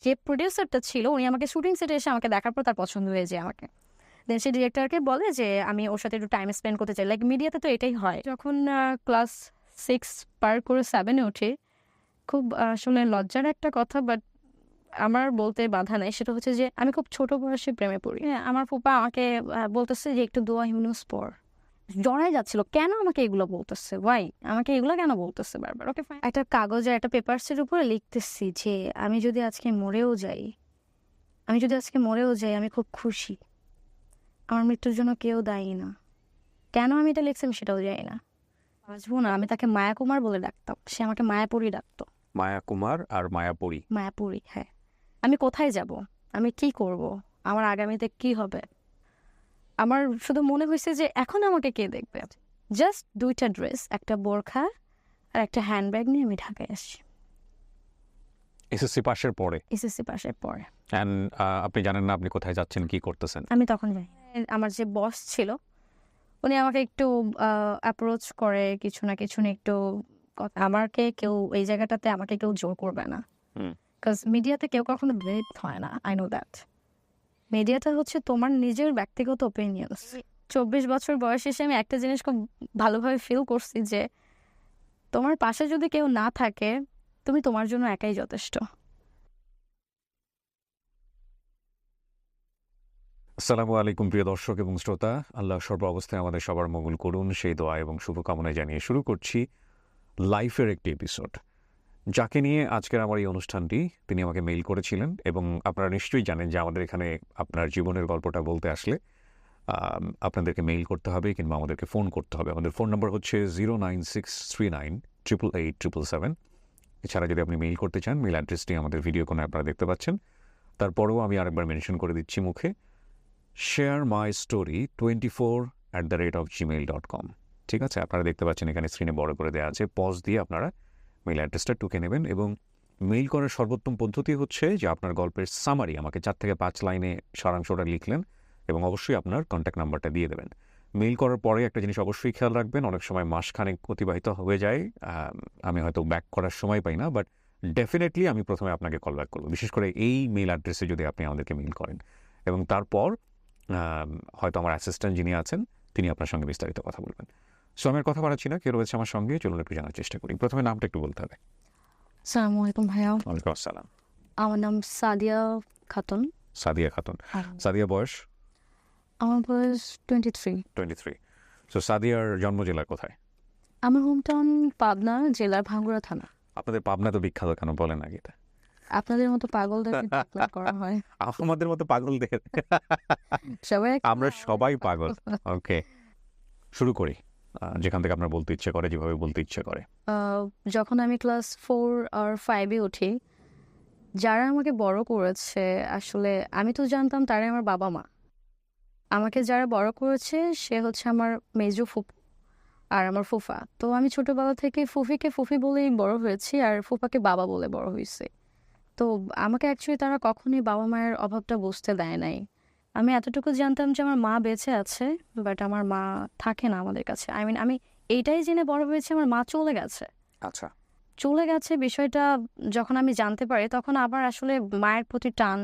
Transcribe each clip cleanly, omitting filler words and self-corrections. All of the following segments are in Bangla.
যে প্রডিউসারটা ছিল উনি আমাকে শুটিং সেটে এসে আমাকে দেখার পর তার পছন্দ হয়ে যায় আমাকে। দেন সে ডিরেক্টরকে বলে যে আমি ওর সাথে একটু টাইম স্পেন্ড করতে চাই। লাইক মিডিয়াতে তো এটাই হয়। যখন ক্লাস 6 পার করে 7-এ উঠি, খুব আসলে লজ্জার একটা কথা, বাট আমার বলতে বাধা নাই। সেটা হচ্ছে যে আমি খুব ছোট বয়সে প্রেমে পড়ি। হ্যাঁ, আমার ফুপা আমাকে বলতেছে যে একটু দোয়া ইউনুস পড়। জড়াই যাচ্ছিল, কেন আমাকে এগুলো বলতেছে, ওয়াই আমাকে এগুলো কেন বলতেছে বারবার। ওকে ফাইন, একটা কাগজে একটা পেপারসের উপরে লিখতেছি যে আমি যদি আজকে মরেও যাই, আমি খুব খুশি। আমার মৃত্যুর জন্য কেউ দায়ী না। কেন আমি এটা লিখছি আমি সেটাও জানি না। বাঁচবো না। আমি তাকে মায়া কুমার বলে ডাকতাম, সে আমাকে মায়াপুরী ডাকতো। মায়া কুমার আর মায়াপুরী। মায়াপুরী, হ্যাঁ। আমি কোথায় যাব, আমি কি করব, আমার আগামীতে কি হবে, আমার শুধু মনে হয়েছে যে এখন আমাকে কে দেখবে। জাস্ট 2টা ড্রেস, একটা বোরখা আর একটা হ্যান্ডব্যাগ নিয়ে আমি ঢাকায় আসছি এসএসসি পাশের পরে। এসএসসি পাশের পরে। অ্যান্ড আপনি জানেন না আপনি কোথায় যাচ্ছেন, কি করতেছেন? আমি তখন যাই, আমার যে বস ছিল উনি আমাকে একটু অ্যাপ্রোচ করে কিছু না কিছু নিয়ে একটু আমাকে কেউ এই জায়গাটাতে আমাকে কেউ জোর করবে না। বিকজ মিডিয়াতে কেউ কখনো ব্রেড হয় না, আই নো দ্যাট। মিডিয়াটা হচ্ছে তোমার নিজের ব্যক্তিগত ওপিনিয়ন্স। 24 বছর বয়স এসে আমি একটা জিনিস খুব ভালোভাবে ফিল করছি যে তোমার পাশে যদি কেউ না থাকে তুমি তোমার জন্য একাই যথেষ্ট। আসসালামু আলাইকুম প্রিয় দর্শক এবং শ্রোতা, আল্লাহ সর্ব অবস্থায় আমাদের সবার মঙ্গল করুন সেই দোয়া এবং শুভকামনা জানিয়ে শুরু করছি লাইফের একটি এপিসোড। যাকে নিয়ে আজকের আমার এই অনুষ্ঠানটি, তিনি আমাকে মেইল করেছিলেন এবং আপনারা নিশ্চয়ই জানেন যে আমাদের এখানে আপনার জীবনের গল্পটা বলতে আসলে আপনাদেরকে মেইল করতে হবে কিংবা আমাদেরকে ফোন করতে হবে। আমাদের ফোন নম্বর হচ্ছে 09639888777। এছাড়া যদি আপনি মেইল করতে চান, মেইল অ্যাড্রেসটি আমাদের ভিডিও কোণে আপনারা দেখতে পাচ্ছেন। তারপরেও আমি আরেকবার মেনশন করে দিচ্ছি মুখে, sharemystory24@gmail.com। ঠিক আছে, আপনারা দেখতে পাচ্ছেন এখানে স্ক্রিনে বড় করে দেওয়া আছে। পজ দিয়ে আপনারা মেইল অ্যাড্রেসটা টুকে নেবেন এবং মেইল করার সর্বোত্তম পদ্ধতি হচ্ছে যে আপনার গল্পের সামারি আমাকে 4 থেকে 5 লাইনে সারাংশটা লিখলেন এবং অবশ্যই আপনার কন্ট্যাক্ট নাম্বারটা দিয়ে দেবেন। মেইল করার পরে একটা জিনিস অবশ্যই খেয়াল রাখবেন, অনেক সময় মাসখানেক অতিবাহিত হয়ে যায়, আমি হয়তো ব্যাক করার সময় পাই না, বাট ডেফিনেটলি আমি প্রথমে আপনাকে কল ব্যাক করবো, বিশেষ করে এই মেইল অ্যাড্রেসে যদি আপনি আমাদেরকে মেইল করেন। এবং তারপর হয়তো আমার অ্যাসিস্ট্যান্ট যিনি আছেন তিনি আপনার সঙ্গে বিস্তারিত কথা বলবেন। সো আমি আর কথা বাড়াচ্ছি না, কে রয়েছে আমার সঙ্গে চলুন একটু জানার চেষ্টা করি। প্রথমে নামটা একটু বলতে হবে। আসসালামু আলাইকুম ভাইয়া। ওয়ালাইকুম আসসালাম। আমার নাম সাদিয়া খাতুন। সাদিয়া খাতুন। সাদিয়া বয়স? আমার বয়স 23। সো সাদিয়ার জন্ম জেলা কোথায়? আমার হোম টাউন পাবনা জেলার ভাঙ্গুড়া থানা। আপনাদের পাবনা তো বিখ্যাত, কেন বলেন আগে এটা? আপনাদের মতো পাগলদেরকে ট্রিটমেন্ট করা হয়। আমাদের মতো পাগলদের? সবাই আমরা সবাই পাগল। ওকে, শুরু করি যেখান থেকে আপনার বলতে ইচ্ছে করে, যেভাবে বলতে ইচ্ছে করে। যখন আমি ক্লাস 4 আর 5-এ উঠি, যারা আমাকে বড় করেছে আসলে আমি তো জানতাম তারাই আমার বাবা মা। আমাকে যারা বড় করেছে সে হচ্ছে আমার মেজো ফুফু আর আমার ফুফা। তো আমি ছোটবেলা থেকে ফুফিকে ফুফি বলেই বড় হয়েছি আর ফুফাকে বাবা বলে বড় হয়েছি। তো আমাকে অ্যাকচুয়ালি তারা কখনোই বাবা মায়ের অভাবটা বুঝতে দেয় নাই। আমি এতটুকু জানতাম যে আমার মা বেঁচে আছে, বাট আমার মা থাকে না আমাদের কাছে। আমি এইটাই জেনে বড় হয়েছি আমার মা চলে গেছে। আচ্ছা, চলে গেছে বিষয়টা যখন আমি জানতে পারি তখন আবার আসলে মায়ের প্রতি টান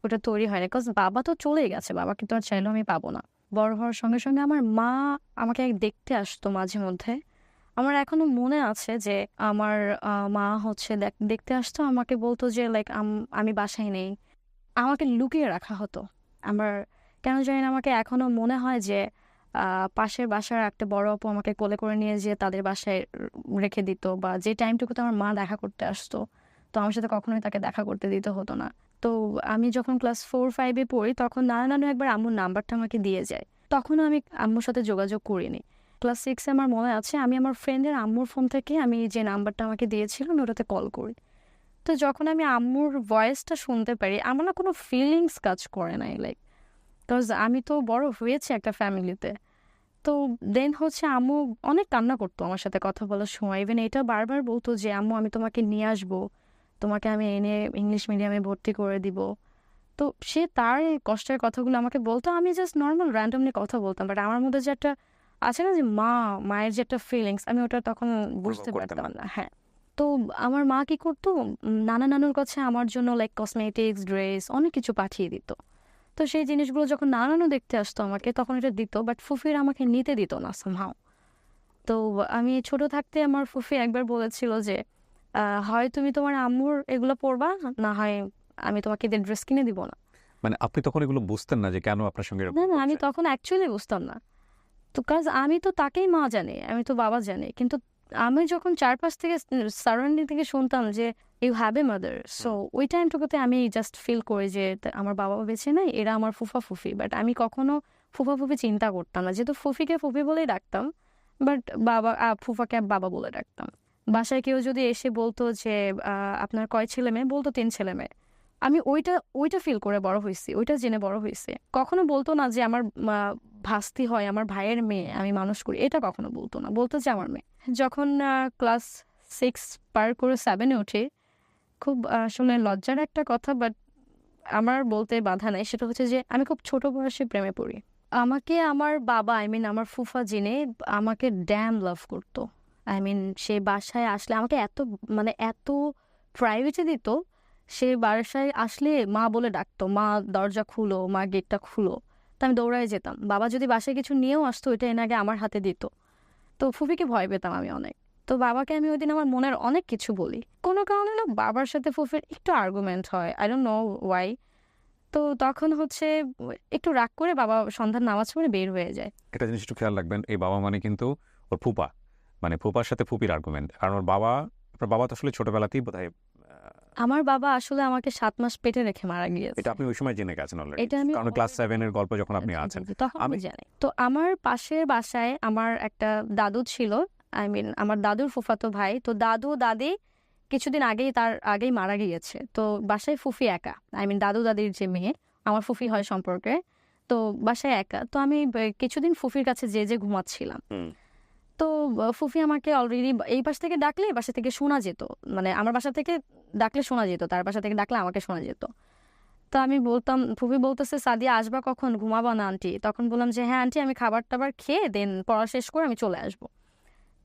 ওটা তৈরি হয় না, বিকজ বাবা তো চলেই গেছে, বাবা কিন্তু আর চাইলেও আমি পাবো না। বড় হওয়ার সঙ্গে সঙ্গে আমার মা আমাকে দেখতে আসতো মাঝে মধ্যে। আমার এখনো মনে আছে যে আমার মা হচ্ছে দেখতে আসতো, আমাকে বলতো যে লাইক আমি বাসায় নেই, আমাকে লুকিয়ে রাখা হতো। আমার কেন জানি না আমাকে এখনো মনে হয় যে পাশের বাসার একটা বড় আপু আমাকে কোলে করে নিয়ে যেয়ে তাদের বাসায় রেখে দিত, বা যে টাইমটুকুতে আমার মা দেখা করতে আসতো তো আমার সাথে কখনোই তাকে দেখা করতে দিতে হতো না। তো আমি যখন ক্লাস 4-5-এ পড়ি তখন নানু একবার আম্মুর নাম্বারটা আমাকে দিয়ে যায়, তখনও আমি আম্মুর সাথে যোগাযোগ করিনি। ক্লাস 6-এ আমার মনে আছে আমি আমার ফ্রেন্ডের আম্মুর ফোন থেকে আমি যে নাম্বারটা আমাকে দিয়েছিল আমি ওটাতে কল করি। তো যখন আমি আম্মুর ভয়েসটা শুনতে পারি আমার না কোনো ফিলিংস কাজ করে নাই, লাইক বিকজ আমি তো বড় হয়েছি একটা ফ্যামিলিতে। তো দেন হচ্ছে আম্মু অনেক কান্না করতো আমার সাথে কথা বলার সময়, ইভেন এটা বারবার বলতো যে আম্মু আমি তোমাকে নিয়ে আসবো, তোমাকে আমি এনে ইংলিশ মিডিয়ামে ভর্তি করে দিব। তো সে তার এই কষ্টের কথাগুলো আমাকে বলতো, আমি জাস্ট নর্মাল র্যান্ডমলি কথা বলতাম, বাট আমার মধ্যে যে একটা আছে না যে মায়ের যে একটা ফিলিংস আমি ওটা তখন বুঝতে পারতাম না। হ্যাঁ, তো আমার মা কি করতো, নানা নানুর কাছে আমার জন্য লাইক কসমেটিক্স, ড্রেস অনেক কিছু পাঠিয়ে দিত। তো সেই জিনিসগুলো যখন নানা নানু দেখতে আসতো আমাকে, তখন এটা দিত, বাট ফুফির আমাকে নিতে দিত না সামহাও। তো আমি ছোট থাকতে আমার ফুফি একবার বলেছিল যে হয় তুমি তোমার আম্মুর এগুলো পরবা, না হয় আমি তোমাকে ঈদের ড্রেস কিনে দিব না। মানে আপনি তখন এগুলো বুঝতেন না যে কেন আপনার সঙ্গে এরকম না না, আমি হচ্ছে? তখন অ্যাকচুয়ালি বুঝতাম না। তো কাজ আমি তো তাকেই মা জানি, আমি তো বাবা জানি, কিন্তু আমি যখন চারপাশ থেকে সারাউন্ডিং থেকে শুনতাম যে you have a mother, so ওই টাইমটুকুতে আমি জাস্ট ফিল করি যে আমার বাবা বেঁচে নাই, এরা আমার ফুফা ফুফি। বাট আমি কখনো ফুফা ফুফি চিন্তা করতাম না, যেহেতু ফুফিকে ফুফি বলেই ডাকতাম, বাট বাবা ফুফাকে বাবা বলে ডাকতাম। বাসায় কেউ যদি এসে বলতো যে আপনার কয় ছেলে মেয়ে, বলতো 3 ছেলে মেয়ে। আমি ওইটা ওইটা ফিল করে বড় হয়েছি, ওইটা জেনে বড় হয়েছে। কখনো বলতো না যে আমার ভাস্তি হয়, আমার ভাইয়ের মেয়ে আমি মানুষ করি, এটা কখনো বলতো না, বলতো যে আমার মেয়ে। যখন ক্লাস 6 পার করে 7-এ উঠি, খুব আসলে লজ্জার একটা কথা, বাট আমার বলতে বাধা নাই, সেটা হচ্ছে যে আমি খুব ছোট বয়সে প্রেমে পড়ি। আমাকে আমার বাবা, আই মিন আমার ফুফা জেনে আমাকে ড্যাম লাভ করতো। আই মিন সে বাসায় আসলে আমাকে এত মানে এত প্রাইভেসি দিত। সে বাসায় আসলে মা বলে ডাকতো, মা দরজা খুলো, মা গেটটা খুলো। তো আমি দৌড়ায় যেতাম। বাবা যদি বাসায় কিছু নিয়েও আসতো, ওইটা এনে আগে আমার হাতে দিত। তো ফুফিকে ভয় পেতাম আমি অনেক। তো বাবাকে আমি ওইদিন আমার মনের অনেক কিছু বলি। কোনো কারণে না বাবার সাথে ফুফির একটু আর্গুমেন্ট হয়, আই ডোন্ট নো ওয়াই। তো তখন হচ্ছে একটু রাগ করে বাবা সন্ধ্যার নামাজ পড়ে বের হয়ে যায়। একটা জিনিস একটু খেয়াল রাখবেন, এই বাবা মানে কিন্তু ওর ফুপা, মানে ফুপার সাথে ফুপির আর্গুমেন্ট। কারণ ওর বাবা, আপনার বাবা তো আসলে ছোটবেলাতেই বোধহয় আমার বাবা আসলে আমাকে 7 মাস পেটে রেখে মারা গিয়েছে। এটা আপনি ওই সময় জেনে গেছেন অলরেডি, এটা আমি কারণ ক্লাস 7 এর গল্প যখন আপনি জি, জি, আছেন। জি, তখন আমি আমি জানি। তো আমার পাশের বাসায় আমার একটা দাদু ছিল, আই মিন আমার দাদুর ফুফাতো ভাই। তো দাদু দাদি কিছুদিন আগেই মারা গিয়েছে। তো বাসায় ফুফি একা, আই মিন দাদু দাদির যে মেয়ে আমার ফুফি হয় সম্পর্কে। তো বাসায় একা, তো আমি কিছুদিন ফুফির কাছে যে ঘুমাচ্ছিলাম। হুম, তো ফুফি আমাকে অলরেডি এই পাশ থেকে ডাকলে এই বাসা থেকে শোনা যেত, মানে আমার বাসা থেকে ডাকলে শোনা যেত, তার বাসা থেকে ডাকলে আমাকে শোনা যেত। তো আমি বলতাম, ফুফি বলতেছে সাদিয়া আসবা কখন, ঘুমাবা না আন্টি? তখন বললাম যে হ্যাঁ আন্টি, আমি খাবার টাবার খেয়ে দেন পড়া শেষ করে আমি চলে আসবো।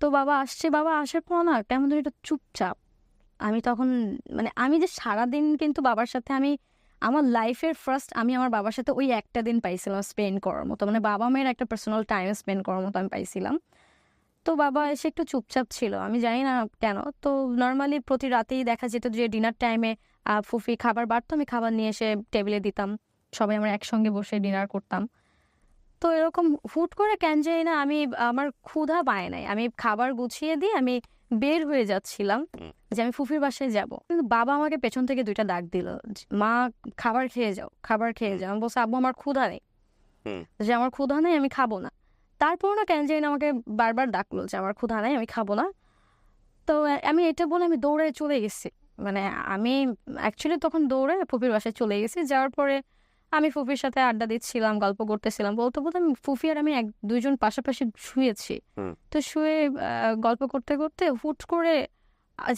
তো বাবা আসছে, বাবা আসার পর না কেমন ধরে একটু চুপচাপ। আমি তখন মানে আমি যে সারাদিন কিন্তু বাবার সাথে আমি আমার লাইফের ফার্স্ট আমি আমার বাবার সাথে ওই একটা দিন পাইছিলাম স্পেন্ড করার মতো, মানে বাবা মেয়ের একটা পার্সোনাল টাইম স্পেন্ড করার মতো আমি পাইছিলাম। তো বাবা এসে একটু চুপচাপ ছিল, আমি জানি না কেন। তো নর্মালি প্রতি রাতেই দেখা যেত যে ডিনার টাইমে ফুফি খাবার বাড়তো, আমি খাবার নিয়ে এসে টেবিলে দিতাম, সবাই আমরা একসঙ্গে বসে ডিনার করতাম। তো এরকম হুট করে কেন জানি না আমি আমার ক্ষুধা পায় নাই, আমি খাবার গুছিয়ে দিয়ে আমি বের হয়ে যাচ্ছিলাম হুম, যে আমি ফুফির বাসায় যাব, কিন্তু বাবা আমাকে পেছন থেকে 2টা ডাক দিল, মা খাবার খেয়ে যাও, খাবার খেয়ে যাও। আমি বলছি আব্বু আমার ক্ষুধা নেই, হুম, যে আমার ক্ষুধা নেই আমি খাবো না। তারপর না কেন জানি না আমাকে বারবার ডাকলো যে আমার ক্ষুধা নেই আমি খাবো না। তো আমি এটা বলে আমি দৌড়ে চলে গেছি, মানে আমি অ্যাকচুয়ালি তখন দৌড়ে ফুফির বাসায় চলে গেছি। যাওয়ার পরে আমি ফুফির সাথে আড্ডা দিচ্ছিলাম, গল্প করতেছিলাম, বলতে বলতে আমি ফুফি আর আমি দুইজন পাশাপাশি শুয়েছি। হুম, তো শুয়ে গল্প করতে করতে হুট করে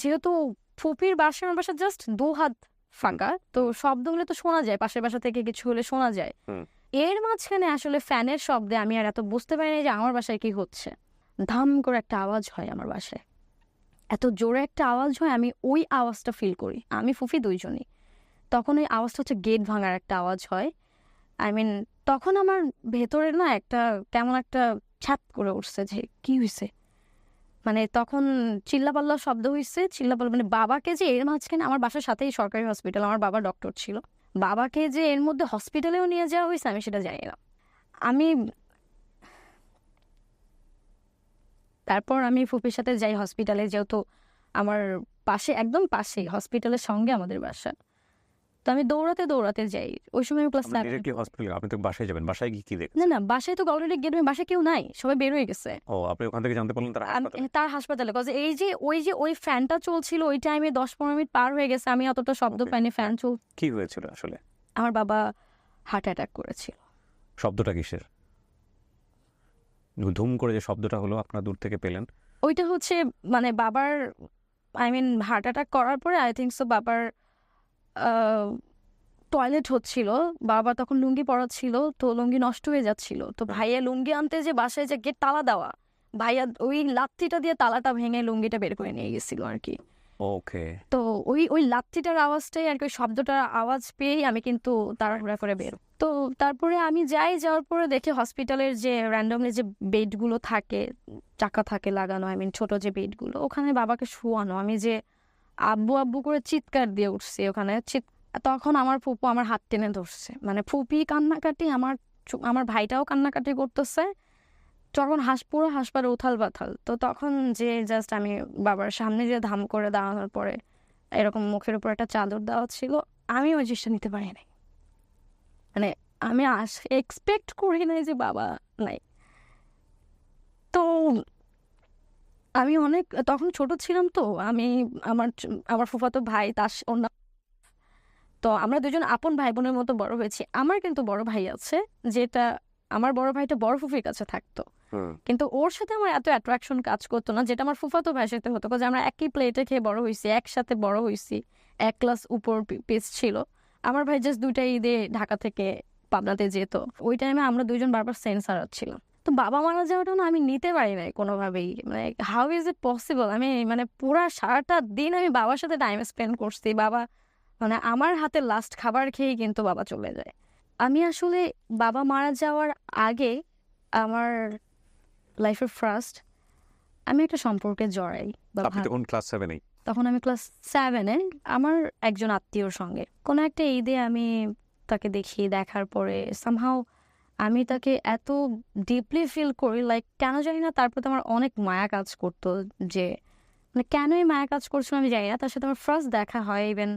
যেহেতু ফুপির বাসা আমার বাসা জাস্ট 2 হাত ফাঁকা, তো শব্দ হলে তো শোনা যায়, পাশের বাসা থেকে কিছু হলে শোনা যায়। হুম। এর মাঝখানে আসলে ফ্যানের শব্দে আমি আর এত বুঝতে পারিনি যে আমার বাসায় কি হচ্ছে। ধাম করে একটা আওয়াজ হয় আমার বাসায়, এত জোরে একটা আওয়াজ হয়, আমি ওই আওয়াজটা ফিল করি, আমি ফুফি দুইজনই। তখন ওই আওয়াজটা হচ্ছে গেট ভাঙার একটা আওয়াজ হয়। আই মিন তখন আমার ভেতরে না একটা কেমন একটা ছ্যাপ করে উঠছে যে কি হয়েছে, মানে তখন চিল্লাপাল্লা শব্দ হয়েছে, চিল্লাপাল্লা মানে বাবাকে যে এর মাঝখানে, আমার বাসার সাথেই সরকারি হসপিটাল, আমার বাবা ডক্টর ছিল, বাবাকে যে এর মধ্যে হসপিটালেও নিয়ে যাওয়া হয়েছে আমি সেটা জানি না। আমি তারপর আমি ফুপির সাথে যাই হসপিটালে, যেহেতু আমার পাশে একদম পাশে হসপিটালের সঙ্গে আমাদের বাসা। তো আমি দৌড়াতে দৌড়াতে যাই, ওই সময় আমি ক্লাস আপনি ডিরেক্টলি হসপিটালে, আপনি তো বাসায় যাবেন, বাসায় গিয়ে কি না দেখেছেন? না, বাসায় তো অলরেডি গেট, বাসায় কেউ নাই, সবাই বের হয়ে গেছে। ও, আপনি ওখান থেকে জানতে পারলেন তার হাসপাতালে? তার হাসপাতালে, কজ এই যে ওই ফ্যানটা চলছিল ওই টাইমে 10-15 মিনিট পার হয়ে গেছে, আমি অতটা শব্দ Okay. পাইনি, ফ্যান চল। কি হয়েছিল আসলে? আমার বাবা হার্ট অ্যাটাক করেছিল। শব্দটা কিসের? ধুম করে যে শব্দটা হলো আপনারা দূর থেকে পেলেন? ওইটা হচ্ছে মানে বাবার, আই মিন হার্ট অ্যাটাক করার পরে আই থিঙ্ক সো বাবার টয়লেট হচ্ছিল, বাবা তখন লুঙ্গি পরা ছিল, তো লুঙ্গি নষ্ট হয়ে যাচ্ছিল, তো ভাইয়া লুঙ্গি আনতে যে বাসায় যে গেট তালা দেওয়া, ভাইয়া ওই লাত্তিটা দিয়ে তালাটা ভেঙে লুঙ্গিটা বের করে নিয়ে গেছিল আর কি। ওকে। তো ওই লাত্তিটার আওয়াজটাই আর কি, ওই শব্দটার আওয়াজ পেয়েই আমি কিন্তু তাড়াহুড়া করে বের। তো তারপরে আমি যাওয়ার পরে দেখি হসপিটালের যে র্যান্ডমলি যে বেডগুলো থাকে, চাকা থাকে লাগানো, আই মিন ছোট যে বেডগুলো, ওখানে বাবাকে শোয়ানো। আমি যে আব্বু আব্বু করে চিৎকার দিয়ে উঠছি ওখানে, তখন আমার ফুপু আমার হাত টেনে ধরছে, মানে ফুপি কান্নাকাটি, আমার ভাইটাও কান্নাকাটি করতেছে। তখন পুরো হাসপাতাল উথাল পাথাল। তো তখন যে জাস্ট আমি বাবার সামনে যে ধাম করে দাঁড়ানোর পরে এরকম মুখের উপর একটা চাদর দেওয়া ছিল, আমি ওই জিনিসটা নিতে পারি নাই। মানে আমি এক্সপেক্ট করি নাই যে বাবা নাই। তো আমি অনেক তখন ছোট ছিলাম, তো আমি আমার ফুফাতো ভাই তার তো আমরা দুজন আপন ভাই বোনের মতো বড় হয়েছি। আমার কিন্তু বড় ভাই আছে, যেটা আমার বড় ভাইটা বড় ফুফির কাছে থাকতো, কিন্তু ওর সাথে আমার এত অ্যাট্রাকশন কাজ করতো না, যেটা আমার ফুফাতো ভাইয়ের সাথে হতো। কারণ আমরা একই প্লেটে খেয়ে বড় হয়েছি, একসাথে বড় হয়েছি, এক ক্লাস উপর পিস ছিল। আমার ভাই জাস্ট 2টা ঈদে ঢাকা থেকে পাবনাতে যেত। ওই টাইমে আমরা দুইজন বারবার সেন্সার ছিলাম। তো বাবা মারা যাওয়াটা না আমি নিতে পারি নাই কোনোভাবেই। মানে হাউ ইজ ইট পসিবল? আমি মানে পুরা সারাটা দিন আমি বাবার সাথে টাইম স্পেন্ড করছি। বাবা মানে আমার হাতে লাস্ট খাবার খেয়েই কিন্তু বাবা চলে যায়। আমি আসলে বাবা মারা যাওয়ার আগে আমার লাইফের ফার্স্ট আমি একটা সম্পর্কে জড়াই বা আপনি তখন ক্লাস 7 এই? তখন আমি ক্লাস 7-এ আমার একজন আত্মীয়র সঙ্গে কোনো একটা ঈদে আমি তাকে দেখার পরে সামহাও আমি তাকে এত ডিপলি ফিল করি, লাইক কেন জানি না, তার প্রতি আমার অনেক মায়া কাজ করতো। যে মানে কেনই মায়া কাজ করছিল আমি জানি না। তার সাথে আমার ফার্স্ট দেখা হয়, ইভেন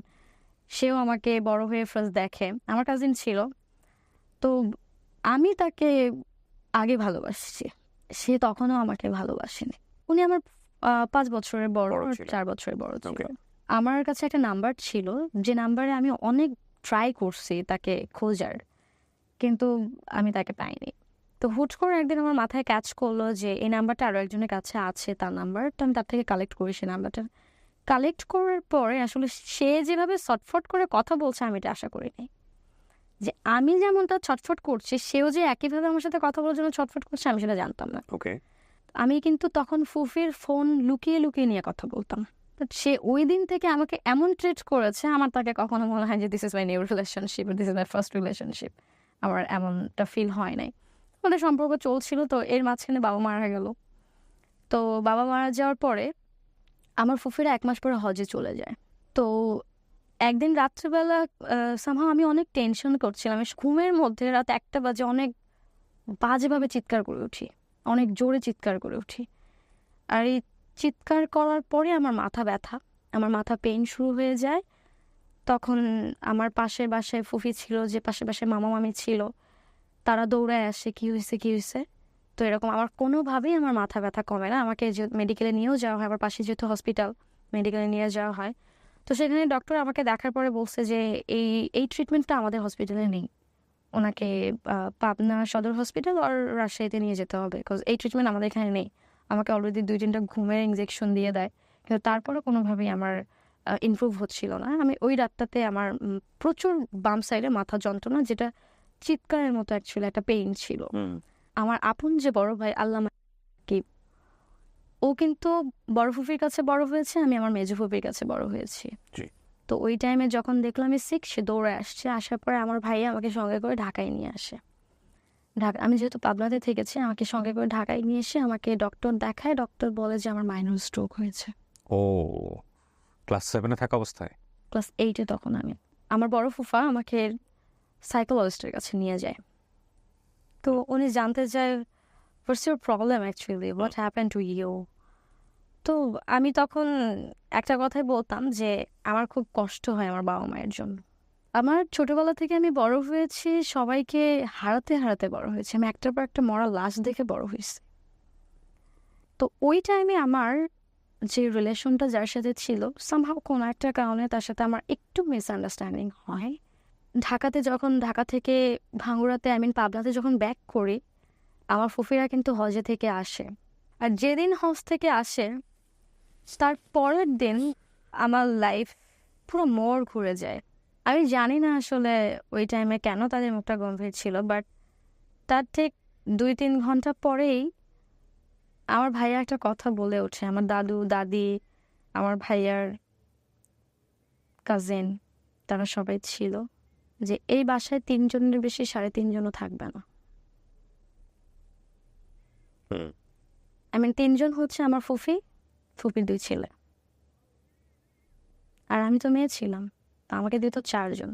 সেও আমাকে বড় হয়ে ফার্স্ট দেখে। আমার কাজিন ছিল। তো আমি তাকে আগে ভালোবাসছি, সে তখনও আমাকে ভালোবাসেনি। উনি আমার 5 বছরের বড় বড় আর ছিল। 4 বছরের বড় ছিল। Okay. আমার কাছে একটা নাম্বার ছিল, যে নাম্বারে আমি অনেক ট্রাই করছি তাকে খোঁজার, কিন্তু আমি তাকে পাইনি। তো হুট করে একদিন আমার মাথায় ক্যাচ করলো যে এই নাম্বারটা আরো একজনের কাছে আছে, তার নাম্বার। তো আমি তার থেকে কালেক্ট করি সেই নাম্বারটা। কালেক্ট করার পরে আসলে সে যেভাবে ছটফট করে কথা বলছে আমি এটা আশা করিনি। যে আমি যেমনটা ছটফট করছি, সেও যে একইভাবে আমার সাথে কথা বলার জন্য ছটফট করছে আমি সেটা জানতাম না। ওকে। আমি কিন্তু তখন ফুফির ফোন লুকিয়ে লুকিয়ে নিয়ে কথা বলতাম। তো সে ওই দিন থেকে আমাকে এমন ট্রিট করেছে, আমার তাকে কখনো মনে হয় যে this is my new relationship, this is my first relationship, আমার এমনটা ফিল হয় নাই। আমাদের সম্পর্ক চলছিল, তো এর মাঝখানে বাবা মারা গেল। তো বাবা মারা যাওয়ার পরে আমার ফুফিরা 1 মাস পরে হজে চলে যায়। তো একদিন রাত্রেবেলা সামহাও আমি অনেক টেনশন করছিলাম। আমি ঘুমের মধ্যে রাত 1টা বাজে অনেক বাজেভাবে চিৎকার করে উঠি, অনেক জোরে চিৎকার করে উঠি। আর এই চিৎকার করার পরে আমার মাথা ব্যথা, আমার মাথা পেইন শুরু হয়ে যায়। তখন আমার পাশের বাসায় ফুফি ছিল, যে পাশের বাসায় মামা মামি ছিল, তারা দৌড়ায় আসে, কি হয়েছে কি হয়েছে। তো এরকম আমার কোনোভাবেই আমার মাথা ব্যথা কমে না। আমাকে যে মেডিকেলে নিয়েও যাওয়া হয়, আমার পাশে যেহেতু হসপিটাল, মেডিকেলে নিয়ে যাওয়া হয়। তো সেখানে ডক্টর আমাকে দেখার পরে বলছে যে এই এই ট্রিটমেন্টটা আমাদের হসপিটালে নেই, ওনাকে পাবনা সদর হসপিটাল আর রাজশাহীতে নিয়ে যেতে হবে, বিকজ এই ট্রিটমেন্ট আমাদের এখানে নেই। আমাকে অলরেডি 2-3টা ঘুমের ইনজেকশন দিয়ে দেয়, কিন্তু তারপরে কোনোভাবেই আমার ইমপ্রুভ হচ্ছিল না। আমি ওই রাতটাতে আমার প্রচুর বাম সাইডে মাথা যন্ত্রণা, যেটা চিৎকারের মতো অ্যাকচুয়ালি একটা পেইন ছিল। আমার আপন যে বড় ভাই আল্লাহ মাকিব, ও কিন্তু বড় ফুফির কাছে বড় হয়েছে, আমি আমার মেজো ফুফির কাছে বড় হয়েছি। জি। তো ওই টাইমে যখন দেখলাম আমি সিক, সে দৌড়ে আসছে। আসার পরে আমার ভাইয়া আমাকে সঙ্গে করে ঢাকায় নিয়ে আসে। আমি যেহেতু পাবনাতে থেকেছি, আমাকে সঙ্গে করে ঢাকায় নিয়ে এসে আমাকে ডক্টর দেখায়। ডক্টর বলে যে আমার মাইনর স্ট্রোক হয়েছে। ও, ক্লাস 7-এ থাকা অবস্থায়? ক্লাস 8-এ তখন আমি। আমার বড় ফুফা আমাকে সাইকোলজিস্টের কাছে নিয়ে যায়। তো উনি জানতে চায় what's your problem actually, what happen to you. তো আমি তখন একটা কথাই বলতাম যে আমার খুব কষ্ট হয় আমার বাবা মায়ের জন্য। আমার ছোটবেলা থেকে আমি বড় হয়েছি সবাইকে হারাতে হারাতে বড় হয়েছি। আমি একটার পর একটা মরা লাশ দেখে বড় হয়েছি। তো ওই টাইমে আমার যে রিলেশনটা যার সাথে ছিল, সামহাও কোনো একটা কারণে তার সাথে আমার একটু মিসআন্ডারস্ট্যান্ডিং হয়। ঢাকা থেকে ভাঙ্গুড়াতে, আই মিন পাবনাতে যখন ব্যাক করি, আমার ফুফিরা কিন্তু হজে থেকে আসে। আর যেদিন হজ থেকে আসে তার পরের দিন আমার লাইফ পুরো মোড় ঘুরে যায়। আমি জানি না আসলে ওই টাইমে কেন তাদের মুখটা গম্ভীর ছিল, বাট তার ঠিক 2-3 ঘন্টা পরেই আমার ভাইয়া একটা কথা বলে ওঠে। আমার দাদু দাদি আমার ভাইয়ার কাজিন, তারা সবাই ছিল যে এই বাসায় 3 জনের বেশি 3.5 জনও থাকবে না। হুম। আই মিন 3 জন হচ্ছে আমার ফুফি, ফুফির 2 ছেলে। আর আমি তো মেয়ে ছিলাম। তো আমাকে দিত 4 জন।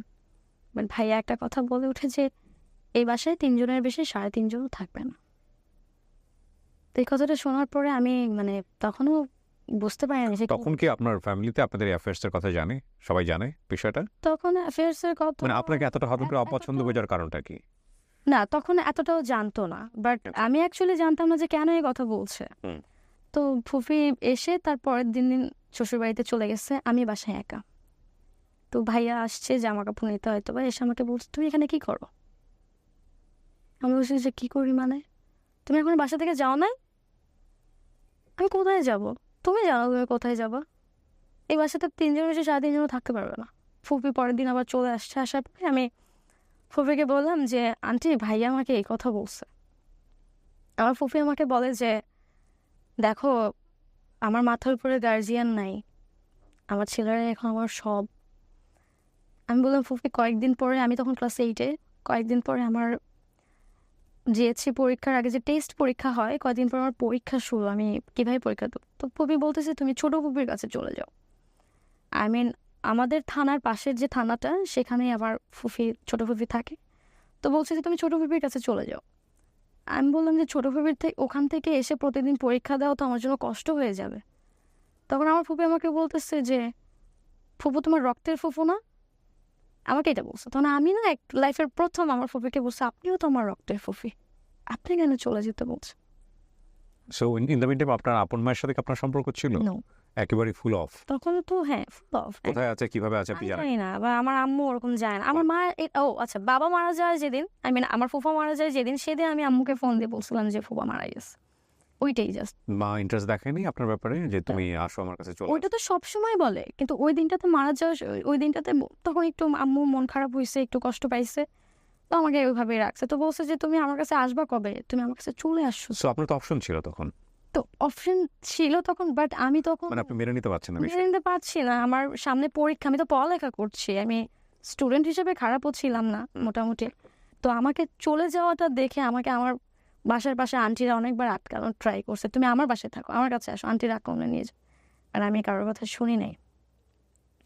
বাট ভাইয়া একটা কথা বলে উঠে যে এই বাসায় 3 জনের বেশি 3.5 জনও থাকবে না। তো এই কথাটা শোনার পরে আমি মানে তখনও বুঝতে পারিনি যে তখন কি আপনার ফ্যামিলিতে আপনাদের অ্যাফেয়ার্স এর কথা জানে? সবাই জানে বিষয়টা? তখন অ্যাফেয়ার্স এর কথা মানে আপনাকে এতটা হঠাৎ করে এ- অপছন্দ এতটা- হয়ে যাওয়ার কারণটা কি? না, তখন এতটাও জানতো না। বাট আচ্ছা। আমি অ্যাকচুয়ালি জানতাম না যে কেন এই কথা বলছে। হুম। তো ফুফি এসে তার পরের দিন শ্বশুরবাড়িতে চলে গেছে, আমি বাসায় একা। তো ভাইয়া আসছে জামা কাপড় নিতে হয়তো বা এসে আমাকে বলছে তুমি এখানে কি করো? আমি বলছি যে কি করি মানে? তুমি এখন বাসা থেকে যাও নাই? আমি কোথায় যাব? তুমি জানো তুমি কোথায় যাবা? এই বাসাতে 3 জন বেশি 3.5 জনও থাকতে পারবে না। ফুফি পরের দিন আবার চলে আসছে, আসার পরে আমি ফুফিকে বললাম যে আন্টি ভাইয়া আমাকে এই কথা বলছে। আমার ফুফি আমাকে বলে যে দেখো, আমার মাথার উপরে গার্জিয়ান নাই, আমার ছেলেরা এখন আমার সব। আমি বললাম ফুফি কয়েকদিন পরে, আমি তখন ক্লাস 8-এ, কয়েকদিন পরে আমার জিএসসি পরীক্ষার আগে যে টেস্ট পরীক্ষা হয়, কয়েকদিন পর আমার পরীক্ষা শুরু, আমি কিভাবে পরীক্ষা দেবো? তো ফুফি বলতেছে তুমি ছোট ফুফির কাছে চলে যাও। আই মিন আমাদের থানার পাশের যে থানাটা, সেখানেই আমার ফুফি, ছোট ফুফি থাকে। তো বলছে যে তুমি ছোট ফুফির কাছে চলে যাও। আমি বললাম যে ছোট ফুফির থেকে ওখান থেকে এসে প্রতিদিন পরীক্ষা দেওয়া তো আমার জন্য কষ্ট হয়ে যাবে। তখন আমার ফুফি আমাকে বলতেছে যে ফুফু তোমার রক্তের ফুফু না? আমাকে এটা বলছে। তখন আমি না এক লাইফের প্রথম আমার ফুফিকে বলছে আপনিও তো আমার রক্তের ফুফি, আপনি কেন চলে যেতে বলছেন? সো ইন দ্য মিনটাইম আপনার আপন মায়ের সাথে কি আপনার সম্পর্ক ছিল? নো। একেবারে ফুল অফ। তখন তো হ্যাঁ ফুল অফ। কোথায় আছে কিভাবে আছে আপনি আমি জানেন? জানি না, বা আমার আম্মু ওরকম যায় না। আমার মা ও আচ্ছা, বাবা মারা যায় যেদিন, আই মিন আমার ফুফা মারা যায় যেদিন, সেদিন আমি আম্মুকে ফোন দিয়ে বলছিলাম যে ফুফা মারা গেছে। ওইটাই জাস্ট। মা ইন্টারেস্ট দেখায়নি আপনার ব্যাপারে যে তুমি আসো আমার কাছে চলে ওইটা আসো? তো সবসময় বলে, কিন্তু ওই দিনটাতে মারা যাওয়া, ওই দিনটাতে তখন একটু আম্মু মন খারাপ হয়েছে, একটু কষ্ট পাইছে, তো আমাকে ওইভাবেই রাখছে। তো বলছে যে তুমি আমার কাছে আসবা কবে? তুমি আমার কাছে চলে আসছো। সো আপনার তো অপশন ছিল তখন। তো অপশন ছিল তখন, বাট আমি তখন মানে আপনি মেনে নিতে পারছেন না মেনে বিষয়টা। নিতে পারছি না। আমার সামনে পরীক্ষা, আমি তো পড়ালেখা করছি, আমি স্টুডেন্ট হিসেবে খারাপও ছিলাম না মোটামুটি। তো আমাকে চলে যাওয়াটা দেখে আমাকে আমার বাসার পাশে আন্টিরা অনেকবার আটকানোর ট্রাই করছে, তুমি আমার বাসায় থাকো, আমার কাছে আসো, আন্টিরা আক্রমণে নিয়ে যাও। আর আমি কারোর কথা শুনি নাই।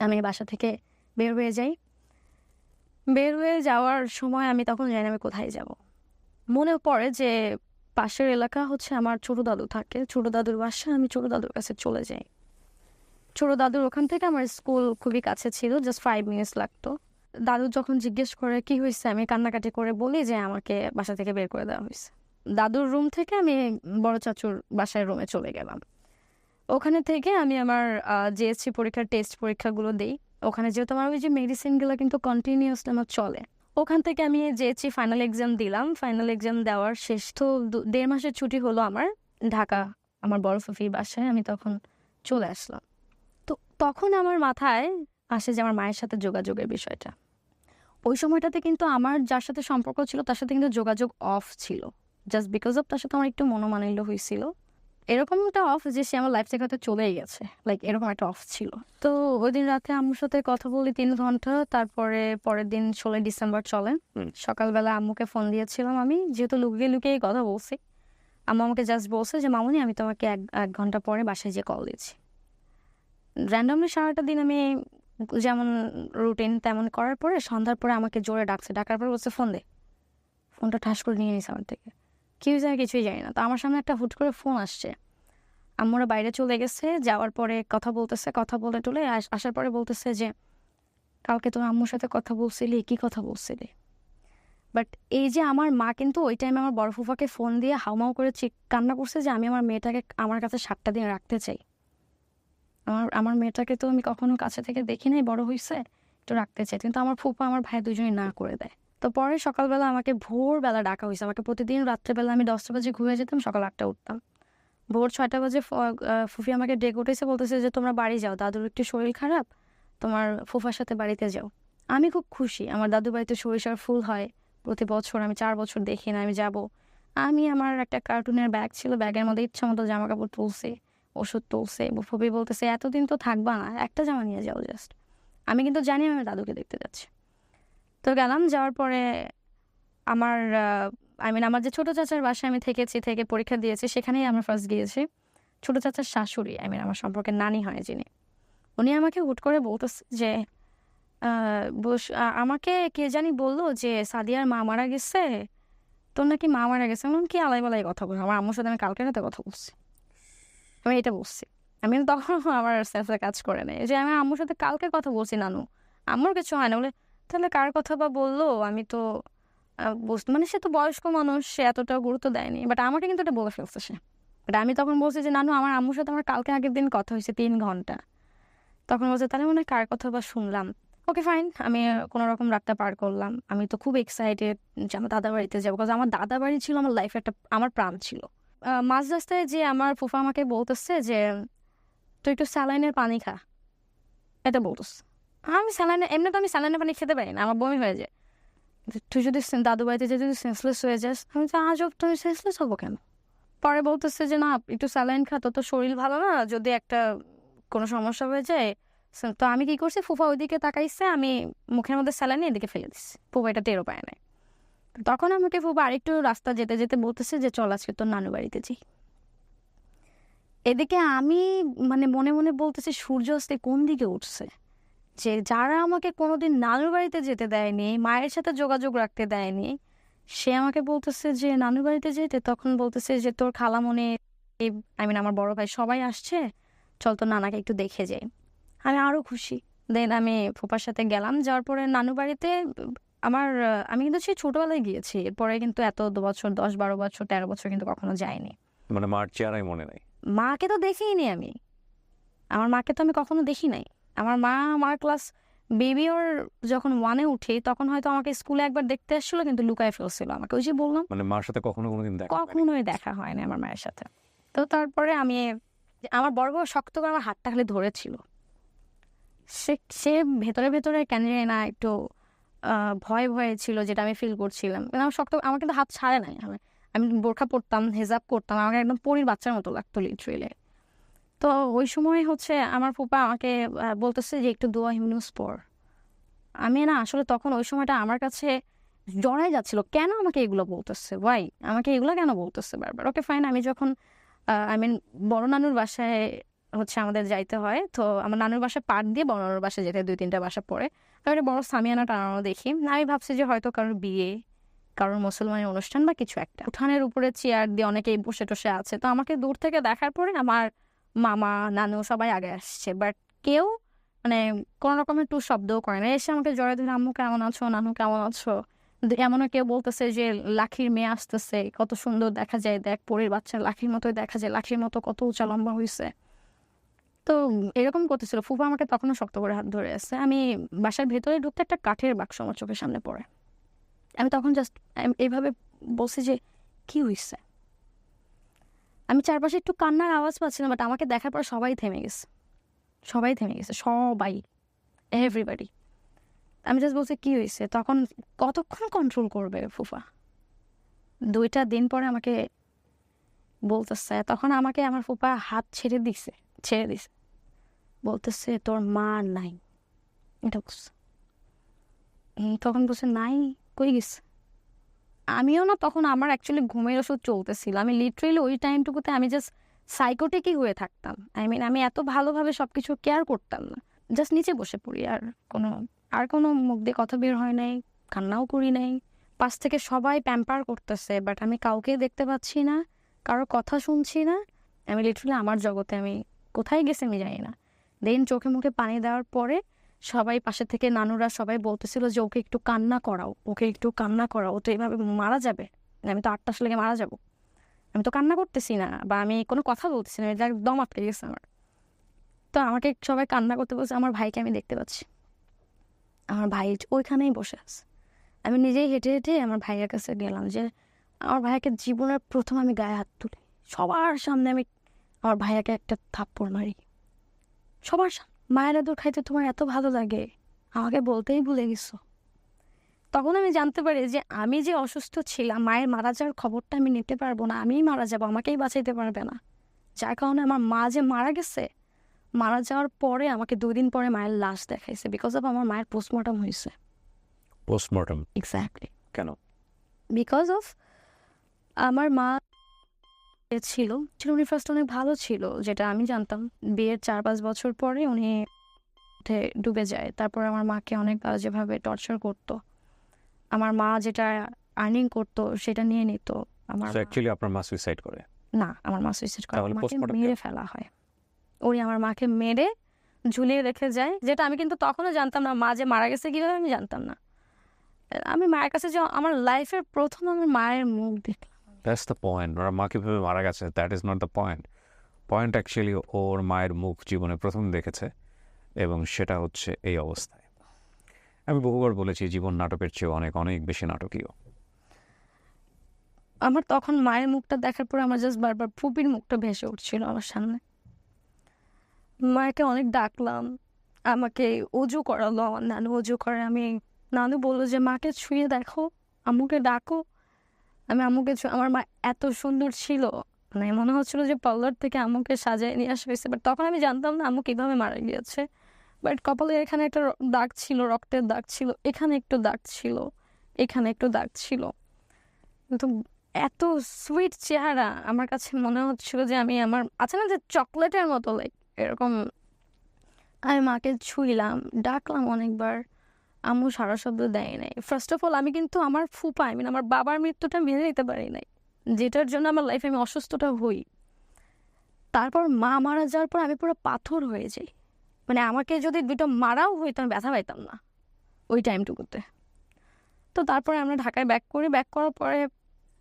আমি বাসা থেকে বের হয়ে যাই। বের হয়ে যাওয়ার সময় আমি তখন জানি না আমি কোথায় যাব। মনে পড়ে যে পাশের এলাকা হচ্ছে আমার ছোট দাদু থাকে, ছোট দাদুর বাসা, আমি ছোট দাদুর কাছে চলে যাই। ছোট দাদুর ওখান থেকে আমার স্কুল খুবই কাছে ছিল, জাস্ট 5 মিনিটস লাগতো। দাদু যখন জিজ্ঞেস করে কি হয়েছে, আমি কান্নাকাটি করে বলি যে আমাকে বাসা থেকে বের করে দেওয়া হয়েছে। দাদুর রুম থেকে আমি বড় চাচুর বাসায় রুমে চলে গেলাম। ওখানে থেকে আমি আমার জিএসসি পরীক্ষার টেস্ট পরীক্ষাগুলো দিই। ওখানে যেহেতু আমার ওই যে মেডিসিনগুলো কিন্তু কন্টিনিউয়াসলি আমার চলে, ওখান থেকে আমি জিএসসি ফাইনাল এক্সাম দিলাম। ফাইনাল এক্সাম দেওয়ার শেষ তো 1.5 মাসের ছুটি হলো আমার, ঢাকা আমার বড় ফুফির বাসায় আমি তখন চলে আসলাম। তো তখন আমার মাথায় আসে যে আমার মায়ের সাথে যোগাযোগের বিষয়টা। ওই সময়টাতে কিন্তু আমার যার সাথে সম্পর্ক ছিল তার সাথে কিন্তু যোগাযোগ অফ ছিল, জাস্ট বিকজ অফ তার সাথে আমার একটু মনোমালিন্য হয়েছিল। এরকম একটা অফ যে সে আমার লাইফ থেকে হয়তো চলেই গেছে, লাইক এরকম একটা অফ ছিল। তো ওই দিন রাতে আম্মুর সাথে কথা বলি 3 ঘন্টা। তারপরে পরের দিন 16 ডিসেম্বর চলে। সকালবেলা আম্মুকে ফোন দিয়েছিলাম, আমি যেহেতু লুকিয়ে লুকিয়ে কথা বলছি। আম্মু আমাকে জাস্ট বলছে যে মামুনি আমি তোমাকে এক ঘন্টা পরে বাসায় যেয়ে কল দিচ্ছি। র্যান্ডমলি সারাটা দিন আমি যেমন রুটিন তেমন করার পরে সন্ধ্যার পরে আমাকে জোরে ডাকছে, ডাকার পরে বলছে ফোন দে। ফোনটা ঠাস করে নিয়ে নিছে আমার থেকে, কি হয়েছে আমি কিছুই জানি না। তো আমার সামনে একটা হুট করে ফোন আসছে, আম্মুরা বাইরে চলে গেছে, যাওয়ার পরে কথা বলতেছে, কথা বলে টলে আসার পরে বলতেছে যে কালকে তুমি আম্মুর সাথে কথা বলছিলি, কি কথা বলছিলি? বাট এই যে আমার মা কিন্তু ওই টাইমে আমার বড় ফুফাকে ফোন দিয়ে হাউমাউ করে কান্না করছে যে আমি আমার মেয়েটাকে আমার কাছে 7টা দিন রাখতে চাই। আমার মেয়েটাকে তো আমি কখনো কাছে থেকে দেখি নাই, বড় হয়েছে, একটু রাখতে চাই। কিন্তু আমার ফুফা আমার ভাই দুজনেই না করে দেয়। তো পরে সকালবেলা আমাকে ভোরবেলা ডাকা হয়েছে। আমাকে প্রতিদিন রাত্রেবেলা আমি 10টা বাজে ঘুমিয়ে যেতাম, সকাল 8টা উঠতাম। ভোর 6টা বাজে ফুফি আমাকে ডেকে উঠেছে, বলতেছে যে তোমরা বাড়ি যাও, দাদুর একটু শরীর খারাপ, তোমার ফুফার সাথে বাড়িতে যাও। আমি খুব খুশি, আমার দাদু বাড়িতে সরিষার ফুল হয় প্রতি বছর, আমি 4 বছর দেখি না, আমি যাব। আমি আমার একটা কার্টুনের ব্যাগ ছিল, ব্যাগের মধ্যে ইচ্ছা মতো জামা কাপড় তুলছে, ওষুধ তুলছে। ফুফি বলতেছে এতদিন তো থাকবা না, একটা জামা নিয়ে যাও জাস্ট। আমি কিন্তু জানি আমি আমার দাদুকে দেখতে যাচ্ছি। তো গেলাম, যাওয়ার পরে আমার আমার যে ছোট চাচার বাসায় আমি থেকেছি, থেকে পরীক্ষা দিয়েছি, সেখানেই আমরা ফার্স্ট গিয়েছি। ছোট চাচার শাশুড়ি, আমার সম্পর্কে নানি হয় যিনি, উনি আমাকে হুট করে বলতেছে যে আমাকে কে জানি বললো যে সাদিয়ার মা মারা গেছে, তোর নাকি মা মারা গেছে। আমি বললাম, কি আলাই বালাই কথা বলো, আমার আম্মুর সাথে আমি কালকে রাতে কথা বলছি, আমি এটা বলছি। আমি কিন্তু তখন আমার সেন্সে কাজ করে নাই যে আমি আম্মুর সাথে কালকে কথা বলছি, নানু আম্মুর কিছু হয় না। বলে তাহলে কার কথা বা বললো, আমি তো মানে সে তো বয়স্ক মানুষ, সে এতটা গুরুত্ব দেয়নি, বাট আমাকে কিন্তু এটা বলে ফেলছে সে। বাট আমি তখন বলছি যে নানু আমার আম্মুর সাথে আমার কালকে আগের দিন কথা হয়েছে 3 ঘন্টা। তখন বলছে তাহলে মনে হয় কার কথা বা শুনলাম। ওকে ফাইন, আমি কোনো রকম রাতটা পার করলাম। আমি তো খুব এক্সাইটেড যে আমার দাদা বাড়িতে যাবো, কারণ আমার দাদা বাড়ি ছিল আমার লাইফে একটা, আমার প্রাণ ছিল। মাঝ রাস্তায় যে আমার ফুফা আমাকে বলতেছে যে তুই একটু স্যালাইনের পানি খা, এটা বলতেছে। আমি স্যালাইনে, এমনি তো আমি স্যালাইনের পানি খেতে পারি না, আমার বমি হয়ে যায়। তুই যদি দাদু বাড়িতে যে যদি সেন্সলেস হয়ে যাস, আমি তো আজব, তুমি সেন্সলেস হবো কেন? পরে বলতেছে যে না একটু স্যালাইন খা, তো শরীর ভালো না, যদি একটা কোনো সমস্যা হয়ে যায়। তো আমি কি করছি, ফুফা ওইদিকে তাকাইছে, আমি মুখের মধ্যে স্যালাইন এদিকে ফেলে দিচ্ছি, ফুফা এটা টেরও পায় নাই। তখন আমাকে ফুফা আরেকটু রাস্তা যেতে যেতে বলতেছে যে চল আজকে তোর নানু বাড়িতে যাই। এদিকে আমি মানে মনে মনে বলতেছি সূর্যাস্তে কোন দিকে উঠছে, যে যারা আমাকে কোনোদিন নানুর বাড়িতে যেতে দেয়নি, মায়ের সাথে যোগাযোগ রাখতে দেয়নি, সে আমাকে বলতেছে যে নানুর বাড়িতে যেতে। তখন বলতেছে যে তোর খালামণি, আমার বড় ভাই সবাই আসছে, চল তো নানাকে একটু দেখে যাই। আমি আরো খুশি। দেন আমি ফুপার সাথে গেলাম, যাওয়ার পরে নানু বাড়িতে আমি কিন্তু সেই ছোটবেলায় গিয়েছি, এরপরে কিন্তু এত 2 বছর 10-12 বছর 13 বছর কিন্তু কখনো যাইনি। মানে মার চেহারাই মনে নাই? মাকে তো দেখিনি আমি, আমার মাকে তো আমি কখনো দেখি নাই। আমার ক্লাস বেবি ওর যখন 1-এ উঠি, তখন হয়তো আমাকে স্কুলে একবার দেখতে আসছিল, কিন্তু লুকায় ফেলছিল আমাকে, ওই যে বললাম মানে মার সাথে কখনো কোনোদিন দেখা হয়নি? কখনোই দেখা হয় না আমার মায়ের সাথে। তো তারপরে আমার বড় বড় শক্ত করে আমার হাতটা খালি ধরেছিল। সে সে ভেতরে ভেতরে কেন জানি না একটু ভয় ভয়ে ছিল, যেটা আমি ফিল করছিলাম। কিন্তু আমার কিন্তু হাত ছাড়ে নাই। আমি বোরখা পরতাম, হেজাব করতাম, আমাকে একদম পরীর বাচ্চার মতো লাগতো লিটারেলি। তো ওই সময় হচ্ছে আমার ফুপা আমাকে বলতেছে যে একটু দোয়া হিমনুস পড়। আমি না আসলে তখন ওই সময়টা আমার কাছে জড়াই যাচ্ছিল, কেন আমাকে এগুলো বলতেছে, ওয়াই আমাকে এগুলো কেন বলতেছে বারবার। ওকে ফাইন, আমি যখন বড় নানুর বাসায় হচ্ছে আমাদের যাইতে হয়, তো আমার নানুর বাসায় পার দিয়ে বড় নানুর বাসায় যেতে 2-3টা বাসা পরে একটা বড় সামিয়ানা টানানো দেখি। আমি ভাবছি যে হয়তো কারোর বিয়ে, কারোর মুসলমানের অনুষ্ঠান বা কিছু একটা। উঠানের উপরে চেয়ার দিয়ে অনেকেই বসে টসে আছে, তো আমাকে দূর থেকে দেখার পরে আমার মামা নানু সবাই আগে আসছে, বাট কেউ মানে কোনো রকমের টু শব্দও করে না। এসে আমাকে জড়ায় ধরে আম্মু কেমন আছো, নানু কেমন আছো। এমনও কেউ বলতেছে যে লাখির মেয়ে আসতেছে, কত সুন্দর দেখা যায়, দেখ পরীর বাচ্চা লাখির মতোই দেখা যায়, লাখির মতো কত উঁচা লম্বা হয়েছে। তো এরকম করতেছিল। ফুফা আমাকে তখনও শক্ত করে হাত ধরে আছে। আমি বাসার ভেতরে ঢুকতে একটা কাঠের বাক্স আমার চোখের সামনে পড়ে। আমি তখন জাস্ট এইভাবে বলছি যে কি হয়েছে। আমি চারপাশে একটু কান্নার আওয়াজ পাচ্ছিলাম, বাট আমাকে দেখার পর সবাই থেমে গেছে, সবাই, এভরিবাডি। আমি জাস্ট বলছি কি হয়েছে। তখন কতক্ষণ কন্ট্রোল করবে ফুফা। 2টা দিন পরে আমাকে বলতেছে, তখন আমাকে আমার ফুফা হাত ছেড়ে দিছে, বলতেছে তোর মা নাই, এটা বলছে। তখন বলছে নাই, কই গেছে। আমিও না তখন আমার অ্যাকচুয়ালি ঘুমের ওষুধ চলতেছিল। আমি লিটারেলি ওই টাইমটুকুতে আমি জাস্ট সাইকোটিকই হয়ে থাকতাম। আমি এত ভালোভাবে সবকিছু কেয়ার করতাম না, জাস্ট নিচে বসে পড়ি, আর কোনো মুখ দিয়ে কথা বের হয় নাই, কান্নাও করি নাই। পাশ থেকে সবাই প্যাম্পার করতেছে, বাট আমি কাউকে দেখতে পাচ্ছি না, কারোর কথা শুনছি না। আমি লিটারেলি আমার জগতে, আমি কোথায় গেছি আমি জানি না। দেন চোখে মুখে পানি দেওয়ার পরে সবাই পাশে থেকে নানুরা সবাই বলতেছিল যে ওকে একটু কান্না করাও, ও তো এভাবে মারা যাবে, আমি তো 8টার লেগে মারা যাব। আমি তো কান্না করতেছি না, বা আমি কোনো কথা বলতেছি না, এটা একদম আটকে গেছে আমার। তো আমাকে সবাই কান্না করতে বলছে। আমার ভাইকে আমি দেখতে পাচ্ছি, আমার ভাই ওইখানেই বসে আছে। আমি নিজেই হেঁটে হেঁটে আমার ভাইয়ের কাছে গেলাম, যে আমার ভাইয়াকে জীবনের প্রথম আমি গায়ে হাত তুলি, সবার সামনে আমি আমার ভাইয়াকে একটা থাপ্পড় মারি, সবার সামনে। মায়ের আদর খাইতে তোমার এত ভালো লাগে, আমাকে বলতেই ভুলে গেছো। তখন আমি জানতে পারি যে আমি যে অসুস্থ ছিলাম, মায়ের মারা যাওয়ার খবরটা আমি নিতে পারবো না, আমিই মারা যাবো, আমাকেই বাঁচাইতে পারবে না। যার কারণে আমার মা যে মারা গেছে, মারা যাওয়ার পরে আমাকে 2 দিন পরে মায়ের লাশ দেখাইছে, বিকজ অফ আমার মায়ের পোস্টমর্টম হয়েছে। পোস্টমর্টম এক্স্যাক্টলি, কেন? বিকজ অফ আমার মা ছিল উনি ফার্স্ট অনেক ভালো ছিল, যেটা আমি জানতাম। বিয়ের 4-5 বছর পরে উনি ডুবে যায়। তারপর আমার মাকে অনেক যেভাবে টর্চার করতো, আমার মা যেটা আর্নিং করতো সেটা নিয়ে নিত। আমার সো অ্যাকচুয়ালি আপনার মা সুইসাইড করে? না, আমার মা সুইসাইড করে, তাহলে আমার মাকে postmortem মেরে কেন? ফেলা হয়। ওই আমার মাকে মেরে ঝুলিয়ে রেখে যায়, যেটা আমি কিন্তু তখনও জানতাম না। মা যে মারা গেছে কিভাবে আমি জানতাম না। আমি মায়ের কাছে যে আমার লাইফের প্রথম আমার মায়ের মুখ দেখলাম। That's the point. ওরা মা কীভাবে মারা গেছে that is not the point. Point actually ওর মায়ের মুখ জীবনে প্রথম দেখেছে, এবং সেটা হচ্ছে এই অবস্থায়। আমি বহুবার বলেছি জীবন নাটকের চেয়ে অনেক অনেক বেশি নাটকীয়। আমার তখন মায়ের মুখটা দেখার পর আমার জাস্ট বারবার ফুপির মুখটা ভেসে উঠছিল আমার সামনে। মাকে অনেক ডাকলাম, আমাকে অজু করালো আমার নানু, অজু করে আমি, নানু বললো যে মাকে ছুঁয়ে দেখো, আম্মুকে ডাকো। আমি আম্মুকে আমার মা এত সুন্দর ছিল, মানে মনে হচ্ছিল যে পার্লার থেকে আম্মুকে সাজায় নিয়ে আসা হয়েছে। বাট তখন আমি জানতাম না আম্মু কিভাবে মারা গিয়েছে। বাট কপালে এখানে একটা দাগ ছিল, রক্তের দাগ ছিল, এখানে একটু দাগ ছিল, এখানে একটু দাগ ছিল। কিন্তু এত সুইট চেহারা, আমার কাছে মনে হচ্ছিল যে আমি আমার আছে না যে চকলেটের মতো লাইক এরকম। আমি মাকে ছুঁইলাম, ডাকলাম অনেকবার, আম্মু সারা শব্দ দেয় নাই। ফার্স্ট অফ অল আমি কিন্তু আমার ফুপা, আই মিন আমার বাবার মৃত্যুটা মেনে নিতে পারি নাই, যেটার জন্য আমার লাইফে আমি অসুস্থটা হই। তারপর মা মারা যাওয়ার পর আমি পুরো পাথর হয়ে যাই। মানে আমাকে যদি দুটো মারাও হইতো আমি ব্যথা পাইতাম না ওই টাইমটুকুতে। তো তারপরে আমরা ঢাকায় ব্যাক করি, ব্যাক করার পরে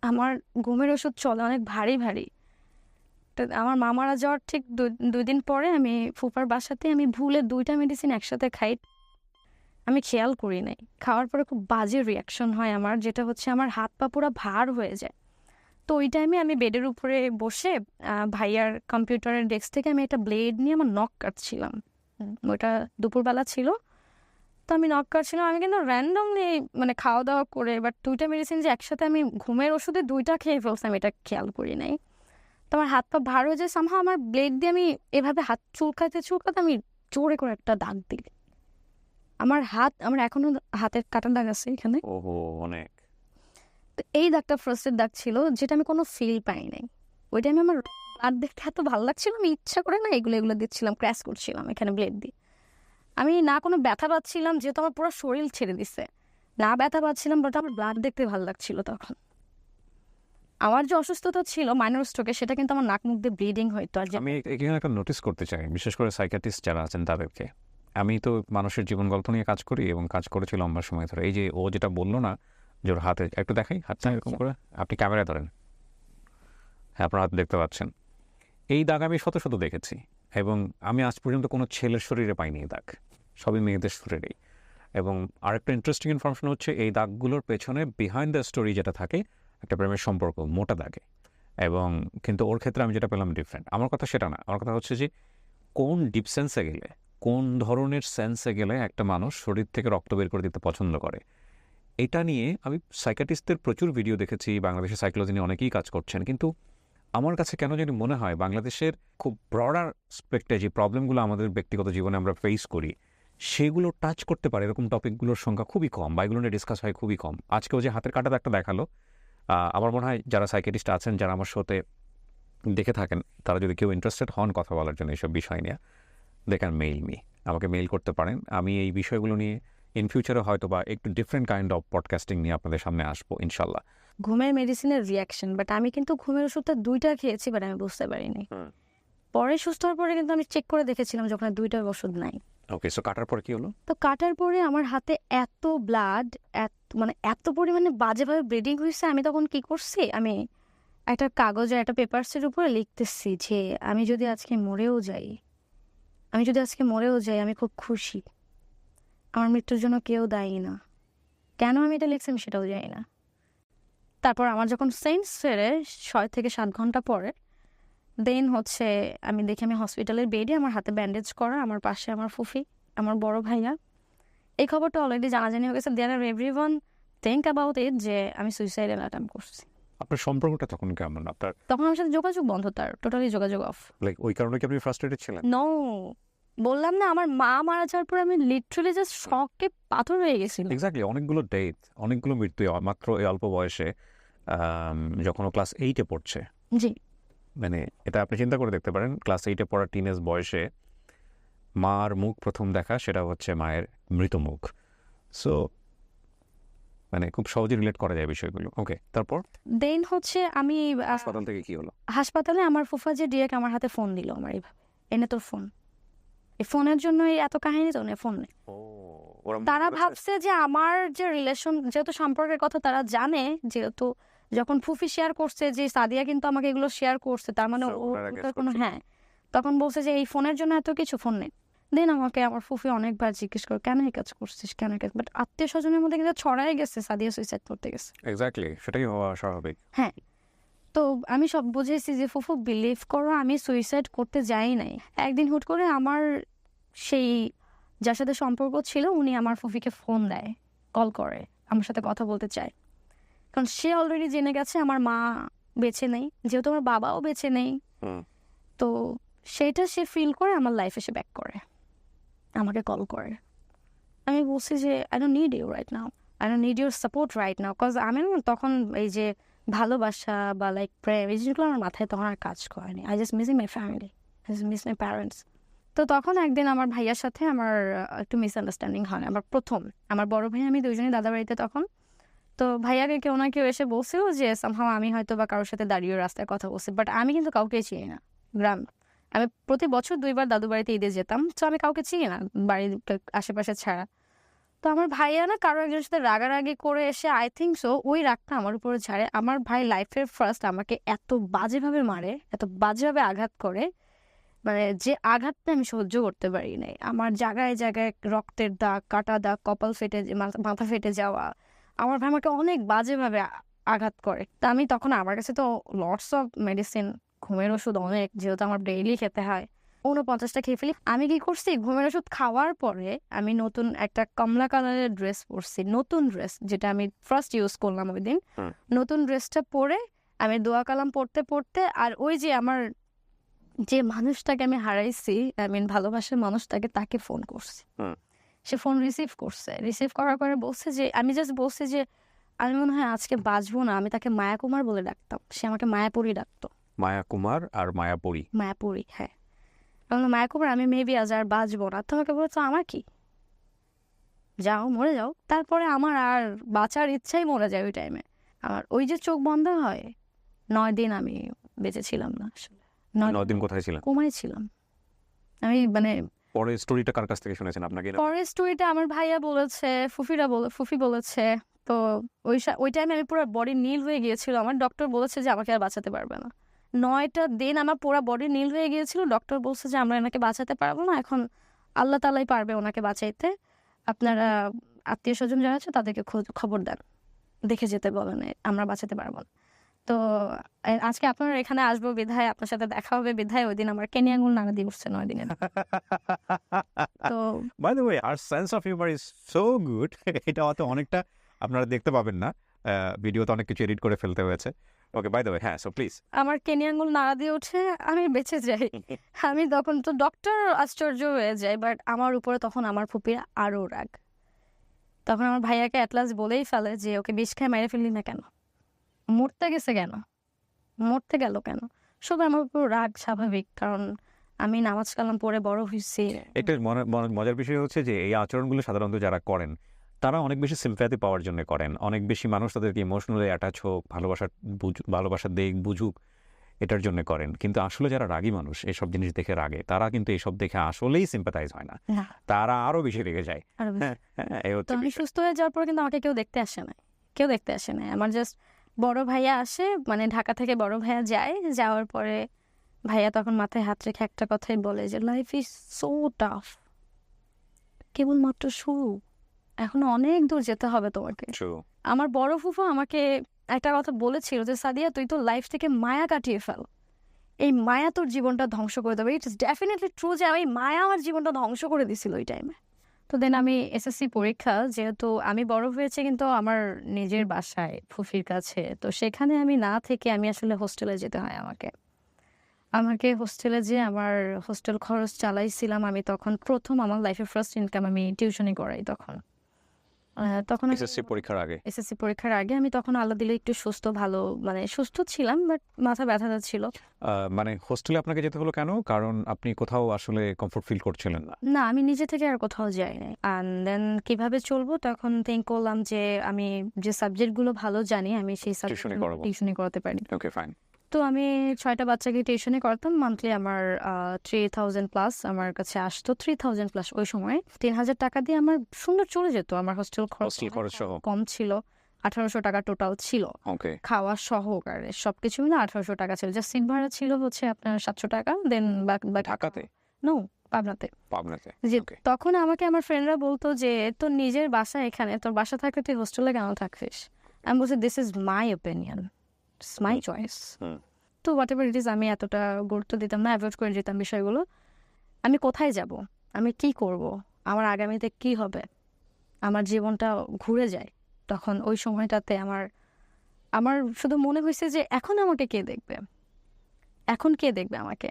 আমার ঘুমের ওষুধ চলে অনেক ভারী ভারী। তো আমার মা মারা যাওয়ার ঠিক 2 দিন পরে আমি ফুপার বাসাতে আমি ভুলে 2টা মেডিসিন একসাথে খাই। আমি খেয়াল করি নাই, খাওয়ার পরে খুব বাজে রিয়াকশন হয় আমার, যেটা হচ্ছে আমার হাত পা পুরো ভার হয়ে যায়। তো ওই টাইমে আমি বেডের উপরে বসে ভাইয়ার কম্পিউটারের ডেস্ক থেকে আমি একটা ব্লেড নিয়ে আমার নখ কাটছিলাম। ওইটা দুপুরবেলা ছিল, তো আমি নখ কাটছিলাম। আমি কিন্তু র্যান্ডমলি মানে খাওয়া দাওয়া করে, বাট 2টা মেডিসিন যে একসাথে আমি ঘুমের ওষুধে 2টা খেয়ে ফেলছি আমি এটা খেয়াল করি নাই। তো আমার হাত পা ভার হয়ে যায়, সামহাও আমার ব্লেড দিয়ে আমি এভাবে হাত চুলকাতে চুলকাতে আমি জোরে করে একটা দাগ দিই। আমার এখনো হাতের কাটার দাগ আছে এখানে। ওহো, অনেক। তো এই দাগটা ফার্স্টের দাগ ছিল, যেটা আমি কোনো ফিল পাই নাই। ওই টাইমে আমার ব্লাড দেখতে এত ভালো লাগছিল, আমি ইচ্ছা করে না এগুলো দিচ্ছিলাম, ক্র্যাশ করছিলাম এখানে ব্লেড দিয়ে। আমি না কোনো ব্যথা পাচ্ছিলাম, যেহেতু আমার পুরো শরীর ছেড়ে দিছে, না ব্যথা পাচ্ছিলাম, বাট আমার ব্লাড দেখতে ভালো লাগছিল তখন। আমার যে অসুস্থতা ছিল মাইনর স্ট্রোকে, সেটা কিন্তু আমার নাক মুখ দিয়ে ব্লিডিং হইতো। আর আমি এখানে একটা নোটিস করতে চাই, বিশেষ করে সাইকিয়াট্রিস্ট যারা আছেন তাদেরকে। আমি তো মানুষের জীবন গল্প নিয়ে কাজ করি এবং কাজ করেছি লম্বা সময় ধরে। এই যে ও যেটা বললো না যে ওর হাতে একটু দেখাই হাতটা এরকম করে, আপনি ক্যামেরায় ধরেন, হ্যাঁ আপনার হাত দেখতে পাচ্ছেন। এই দাগ আমি শত শত দেখেছি, এবং আমি আজ পর্যন্ত কোনো ছেলের শরীরে পাইনি এই দাগ, সবই মেয়েদের শরীরেই। এবং আরেকটা ইন্টারেস্টিং ইনফরমেশন হচ্ছে এই দাগগুলোর পেছনে বিহাইন্ড দ্য স্টোরি যেটা থাকে একটা প্রেমের সম্পর্ক মোটা দাগে। এবং কিন্তু ওর ক্ষেত্রে আমি যেটা পেলাম ডিফারেন্ট। আমার কথা সেটা না, আমার কথা হচ্ছে যে কোন ডিপ সেন্সে গেলে, কোন ধরনের সেন্সে গেলে একটা মানুষ শরীর থেকে রক্ত বের করে দিতে পছন্দ করে। এটা নিয়ে আমি সাইকিয়াট্রিস্টদের প্রচুর ভিডিও দেখেছি, বাংলাদেশের সাইকোলজি নিয়ে অনেকেই কাজ করছেন, কিন্তু আমার কাছে কেন জানি মনে হয় বাংলাদেশের খুব ব্রডার স্পেক্টে যে প্রবলেমগুলো আমাদের ব্যক্তিগত জীবনে আমরা ফেস করি সেগুলো টাচ করতে পারে এরকম টপিকগুলোর সংখ্যা খুবই কম, বা এগুলো নিয়ে ডিসকাস হয় খুবই কম। আজকেও যে হাতের কাটা একটা দেখালো, আমার মনে হয় যারা সাইকিয়াট্রিস্ট আছেন, যারা আমার শোতে দেখে থাকেন, তারা যদি কেউ ইন্টারেস্টেড হন কথা বলার জন্য এইসব বিষয় নিয়ে, দে ক্যান মেইল মি, আমাকে মেইল করতে পারেন। আমি এই বিষয়গুলো নিয়ে ইন ফিউচারে হয়তো বা একটু ডিফারেন্ট কাইন্ড অফ পডকাস্টিং নিয়ে আপনাদের সামনে আসবো ইনশাল্লাহ। ঘুমের মেডিসিনের রিয়াকশন, বাট আমি কিন্তু ঘুমের ওষুধটা 2টা খেয়েছি, বাট আমি বুঝতে পারিনি। পরে সুস্থ হওয়ার পরে কিন্তু আমি চেক করে দেখেছিলাম যখন 2টা ওষুধ নাই। ওকে, সো কাটার পরে কি হলো? তো কাটার পরে আমার হাতে এত ব্লাড, মানে এত পরিমাণে বাজেভাবে ব্লিডিং হয়েছে। আমি তখন কি করছি, আমি একটা কাগজে একটা পেপারসের উপরে লিখতেছি যে আমি যদি আজকে মরেও যাই, আমি খুব খুশি, আমার মৃত্যুর জন্য কেউ দায়ী না। কেন আমি এটা লিখছি আমি সেটাও জানি না। তারপর আমার যখন সেন্স ফেরে 6 থেকে 7 ঘন্টা পরে, দেন হচ্ছে আমি দেখি আমি হসপিটালের বেডে, আমার হাতে ব্যান্ডেজ করা, আমার পাশে আমার ফুফি, আমার বড় ভাইয়া। এই খবরটা অলরেডি জানাজানি হয়ে গেছে। দেয়ার আর এভরিওয়ান থিঙ্ক অ্যাবাউট ইট যে আমি সুইসাইডাল অ্যাটেম্প্ট করছি। আপনার সম্পর্কটা তখন কেমন? আপনার তখন আমার সাথে যোগাযোগ বন্ধ, তার টোটালি যোগাযোগ অফ। লাইক ওই কারণে কি আপনি ফ্রাস্ট্রেটেড ছিলেন? নো, বললাম না আমার মা মারা যাওয়ার পর আমি লিটারালি জাস্ট শকে পাথর হয়ে গেছিলাম। এক্স্যাক্টলি, অনেকগুলো ডেথ, অনেকগুলো মৃত্যু মাত্র এই অল্প বয়সে, যখন ও ক্লাস 8-এ পড়ছে। জি, মানে এটা আপনি চিন্তা করে দেখতে পারেন, ক্লাস 8-এ পড়া টিনেজ বয়সে মার মুখ প্রথম দেখা সেটা হচ্ছে মায়ের মৃত মুখ। সো মানে খুব সহজে রিলেট করা যায় বিষয়গুলো। ওকে, তারপর দেন হচ্ছে আমি হাসপাতাল থেকে কি হলো? হাসপাতালে আমার ফুফা যে ডিরেক্ট আমার হাতে ফোন দিল, আমার এইভাবে এনে তোর ফোন, এই ফোনের জন্যই এত কাহিনী, তো ফোন নেই। ও, ওরা তারা ভাবছে যে আমার যে রিলেশন, যেহেতু সম্পর্কের কথা তারা জানে, যেহেতু যখন ফুফি শেয়ার করছে যে সাদিয়া কিন্তু আমাকে এগুলো শেয়ার করছে, তার মানে So, ওনারা ওটার guess কোনো, করছিল। হ্যাঁ, তখন বলছে যে এই ফোনের জন্য এত কিছু, ফোন নেই। দেন আমাকে আমার ফুফি অনেকবার জিজ্ঞেস করে কেন এই কাজ করছিস, কেন এই কাজ, বাট আত্মীয় স্বজনের মধ্যে কিন্তু ছড়াই গেছে সাদিয়া সুইসাইড করতে গেছে। এক্স্যাক্টলি, সেটাই হওয়া স্বাভাবিক। হ্যাঁ, তো আমি সব বুঝেছি যে ফুফু বিলিভ করো আমি সুইসাইড করতে যাই নাই। একদিন হুট করে আমার সেই যার সাথে সম্পর্ক ছিল উনি আমার ফুফিকে ফোন দেয়, কল করে আমার সাথে কথা বলতে চায়, কারণ সে অলরেডি জেনে গেছে আমার মা বেঁচে নেই, যেহেতু আমার বাবাও বেঁচে নেই। হুম। তো সেটা সে ফিল করে আমার লাইফে সে ব্যাক করে, আমাকে কল করে। আমি বলছি যে I don't need you right now, I don't need your support right now, cause আমি না তখন এই যে ভালোবাসা বা লাইক প্রেম এই জিনিসগুলো আমার মাথায় তখন আর কাজ করেনি। I just missing my family, I just miss my parents. তো তখন একদিন আমার ভাইয়ার সাথে আমার একটু মিসআন্ডারস্ট্যান্ডিং হয়। আমার বড় ভাই আমি দুজনেই দাদা বাড়িতে তখন। তো ভাইয়াকে কেউ না কেউ এসে বলছিল যে সামহাও আমি হয়তো বা কারোর সাথে দাঁড়িয়ে রাস্তায় কথা বলছি, বাট আমি কিন্তু কাউকে চিনি না। গ্রাম, আমি প্রতি বছর 2বার দাদু বাড়িতে ঈদে যেতাম, তো আমি কাউকে চিনি না বাড়ির আশেপাশে ছাড়া। তো আমার ভাইয়া না কারো একজনের সাথে রাগারাগি করে এসে আই থিঙ্ক সো ওই রাগটা আমার উপরে ছাড়ে। আমার ভাই লাইফের ফার্স্ট আমাকে এত বাজেভাবে মারে, এত বাজেভাবে আঘাত করে, মানে যে আঘাতটা আমি সহ্য করতে পারি নাই। আমার জায়গায় জায়গায় রক্তের দাগ, কাটা দাগ, কপাল ফেটে, মাথা ফেটে যাওয়া। আমার ভাই আমাকে অনেক বাজেভাবে আঘাত করে। তা আমি তখন, আমার কাছে তো লটস অফ মেডিসিন, ঘুমের ওষুধ অনেক, যেহেতু আমার ডেইলি খেতে হয়, 49টা খেয়ে ফেলি। আমি কি করছি, ঘুমের ওষুধ খাওয়ার পরে আমি নতুন একটা কমলা কালারের ড্রেস পরছি, নতুন ড্রেস, যেটা আমি ফার্স্ট ইউজ করলাম ওই দিন। হুম। নতুন ড্রেসটা পরে আমি দোয়া কালাম পড়তে পড়তে, আর ওই যে আমার যে মানুষটাকে আমি হারাইছি, আই মিন ভালোবাসার মানুষটাকে, তাকে ফোন করছি। হুম। সে ফোন রিসিভ করছে, রিসিভ করার পরে বলছে যে, আমি জাস্ট বলছি যে আমি মনে হয় আজকে বাঁচবো না। আমি তাকে মায়া কুমার বলে ডাকতাম, সে আমাকে মায়াপুরী ডাকতো। মায়া কুমার আর মায়াপুরী। মায়াপুরী, হ্যাঁ। মায়া কুমার, আমি মেবি আজ আর বাঁচবো না। তোমাকে বলছো আমার কি, যাও মরে যাও। তারপরে আমার আর বাঁচার ইচ্ছাই মরে যায় ওই টাইমে। আমার ওই যে চোখ বন্ধ হয়, 9 দিন আমি বেঁচে ছিলাম না আসলে। 9 দিন কোথায় ছিলেন? কোমায় ছিলাম আমি, মানে পরে স্টোরিটা কার কাছ থেকে শুনেছেন, আপনাকে না? পরের স্টোরিটা আমার ভাইয়া বলেছে, ফুফি বলেছে। তো ওই টাইমে আমি পুরো বডি নীল হয়ে গিয়েছিল। আমার ডক্টর বলেছে যে আমাকে আর বাঁচাতে পারবে না। 9টা দিন আমার পুরো বডি নীল হয়ে গিয়েছিল। ডক্টর বলছে যে আমরা এনাকে বাঁচাতে পারবো না, এখন আল্লাহ তালাই পারবে ওনাকে বাঁচাইতে। আপনারা আত্মীয় স্বজন যারা আছে তাদেরকে খবর দেন, দেখে যেতে বলেন, আমরা বাঁচাতে পারবো না। তো আজকে আপনার এখানে আসবো বিধায়, আপনার সাথে দেখা হবে বিধায় ওই দিন আমার কেনে আঙুল নাড়া দিয়ে উঠছে 9 দিনের। তো বাই দ্য ওয়ে, আর sense of humour is so good. এটা হয়তো অনেকটা আপনারা দেখতে পাবেন না, ভিডিওতে অনেক কিছু এডিট করে ফেলতে হয়েছে। ওকে, বাই দ্য ওয়ে, হ্যাঁ, সো প্লিজ। আমার কেনি আঙুল নাড়া দিয়ে ওঠে, আমি বেঁচে যাই। আমি তখন তো ডক্টর আশ্চর্য হয়ে যায়, বাট আমার উপরে তখন আমার ফুপির আরো রাগ। তখন আমার ভাইয়াকে অ্যাটলাস বলেই ফেলে যে ওকে বিষ খেয়ে মেরে ফেললি না কেন, মরতে গেছে কেন, মরতে গেল কেন। সবাই আমার উপর রাগ স্বাভাবিক, কারণ আমি নামাজ কালাম পড়ে বড় হয়েছি। একটা মজার বিষয় হচ্ছে যে এই আচরণগুলো সাধারণত যারা করেন তারা অনেক বেশি সিম্প্যাথি পাওয়ার জন্য করেন। অনেক বেশি মানুষ তাদেরকে ইমোশনালি অ্যাটাচ হোক, ভালোবাসা দেখ বুঝুক, এটার জন্য করেন। কিন্তু আসলে যারা রাগী মানুষ, এসব জিনিস দেখে রাগে, তারা কিন্তু এইসব দেখে আসলেই সিম্প্যাথাইজ হয় না, না, তারা আরো বেশি রেগে যায়। আরো বেশি। হ্যাঁ, এই তো হচ্ছে আমি বিষয়। সুস্থ হয়ে যাওয়ার পর কিন্তু আমাকে কেউ দেখতে আসে না, কেউ দেখতে আসে না। আমার জাস্ট বড় ভাইয়া আসে, মানে ঢাকা থেকে বড় ভাইয়া যায়, যাওয়ার পরে ভাইয়া তখন মাথায় হাত রেখে একটা কথাই বলে যে লাইফ ইজ সো টাফ, কেবলমাত্র শুরু, এখনো অনেক দূর যেতে হবে তোমাকে। True. আমার বড় ফুফু আমাকে একটা কথা বলেছিল যে সাদিয়া তুই তো লাইফ থেকে মায়া কাটিয়ে ফেল, এই মায়া তোর জীবনটা ধ্বংস করে দেবে। ইটস ডেফিনেটলি ট্রু যে এই মায়া আমার জীবনটা ধ্বংস করে দিছিল ওই টাইমে। তো দেন আমি এসএসসি পরীক্ষা, যেহেতু আমি বড় হয়েছি কিন্তু আমার নিজের বাসায় ফুফির কাছে। তো সেখানে আমি না থেকে আমি আসলে হোস্টেলে যেতে হয় আমাকে। আমাকে হোস্টেলে যেয়ে আমার হোস্টেল খরচ চালাইছিলাম আমি তখন। ১ম আমার লাইফের ফার্স্ট ইনকাম আমি টিউশনি করাই তখন। তখন আমি এসএসসি পরীক্ষার আগে? এসএসসি পরীক্ষার আগে আমি তখন আল্লাহ দিলে একটু সুস্থ ভালো মানে সুস্থ ছিলাম, বাট মাথা ব্যথাটা ছিল। মানে হোস্টেলে আপনাকে যেতে হলো কেন? কারণ আপনি কোথাও আসলে কমফোর্ট ফিল করছিলেন না। না, আমি নিজে থেকে আর কোথাও যাই নাই। অ্যান্ড দেন কিভাবে চলবো তখন থিঙ্ক করলাম যে আমি যে সাবজেক্টগুলো ভালো জানি আমি সেই টিউশনি সাবজেক্টগুলো করাবো। টিউশনি করাতে পারি। ওকে, ফাইন। তো আমি ৬টা বাচ্চাকে টিউশনি করতাম। মান্থলি আমার 3000 প্লাস আমার কাছে আসতো। 3000 প্লাস ওই সময়ে ৩,০০০ টাকা দিয়ে আমার সুন্দর চলে যেত। আমার হোস্টেল খরচ হোস্টেল খরচ সহ? কম ছিল। ১৮০০ টাকা টোটাল ছিল। ওকে। খাওয়া সহকারে সবকিছু মিলে ১৮০০ টাকা ছিল। জাস্ট সিট ভাড়া ছিল হচ্ছে আপনার ৭০০ টাকা। দেন ঢাকাতে? নো, পাবনাতে। পাবনাতে? যে ওকে। তখন আমাকে আমার ফ্রেন্ডরা বলতো যে, "তোর নিজের বাসা এখানে, তোর বাসা থাকলে তুই হোস্টেলে কেন থাকিস?" আমি বলছি, "this is my opinion, it's my choice." হুম। তো হোয়াট এভার ইট ইজ, আমি এতটা গুরুত্ব দিতাম না, অ্যাভয়েড করে যেতাম বিষয়গুলো। আমি কোথায় যাব? আমি কি করব? আমার আগামীতে কি হবে? আমার জীবনটা ঘুরে যায়। তখন ওই সময়টাতে আমার আমার শুধু মনে হইছে যে এখন আমাকে কে দেখবে? এখন কে দেখবে আমাকে?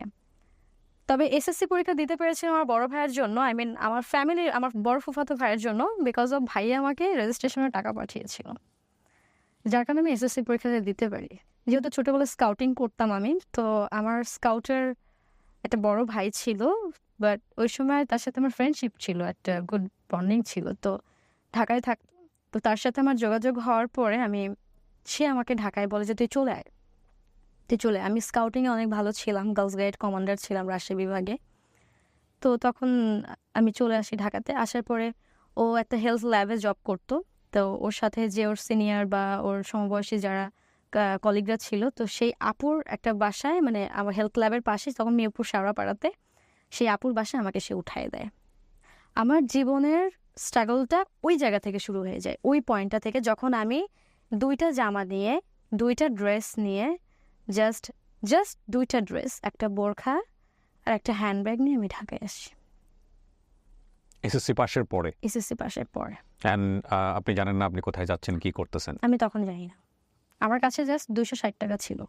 তবে এসএসসি পরীক্ষা দিতে পেরেছিলাম আমার বড় ভাইয়ের জন্য। আই মিন আমার ফ্যামিলির আমার বড় ফুফাতো ভাইয়ের জন্য, বিকজ অফ ভাইয়া আমাকে রেজিস্ট্রেশনের টাকা পাঠিয়েছিল। যার কারণে আমি এসএসসি পরীক্ষাটা দিতে পারি। যেহেতু ছোটবেলায় স্কাউটিং করতাম আমি, তো আমার স্কাউটের একটা বড় ভাই ছিল। বাট ওই সময় তার সাথে আমার ফ্রেন্ডশিপ ছিল, একটা গুড বন্ডিং ছিল। তো ঢাকায় থাকতো। তো তার সাথে আমার যোগাযোগ হওয়ার পরে সে আমাকে ঢাকায় বলে যে, "তুই চলে আয়। তুই চলে আয়।" আমি স্কাউটিংয়ে অনেক ভালো ছিলাম। গার্লস গাইড কমান্ডার ছিলাম রাজশাহী বিভাগে। তো তখন আমি চলে আসি ঢাকাতে। আসার পরে ও একটা হেলথ ল্যাবে জব করতো। তো ওর সাথে যে ওর সিনিয়র বা ওর সমবয়সী যারা কলিগরা ছিল, তো সেই আপুর একটা বাসায় মানে আমার হেলথ ল্যাবের পাশে, তখন মিরপুর শেওড়াপাড়াতে, সেই আপুর বাসায় আমাকে সে উঠায় দেয়। আমার জীবনের স্ট্রাগলটা ওই জায়গা থেকে শুরু হয়ে যায়। ওই পয়েন্টটা থেকে যখন আমি ২ টা জামা নিয়ে, ২ টা ড্রেস নিয়ে, জাস্ট জাস্ট ২ টা ড্রেস, একটা বোরখা আর একটা হ্যান্ডব্যাগ নিয়ে আমি ঢাকায় আসি। এসএসসি পাশের পরে? এসএসসি পাশের পরে। অ্যান্ড আপনি জানেন না আপনি কোথায় যাচ্ছেন, কি করতেছেন? আমি তখন জানি না। আমার কাছে জাস্ট ২৬০ টাকা ছিল।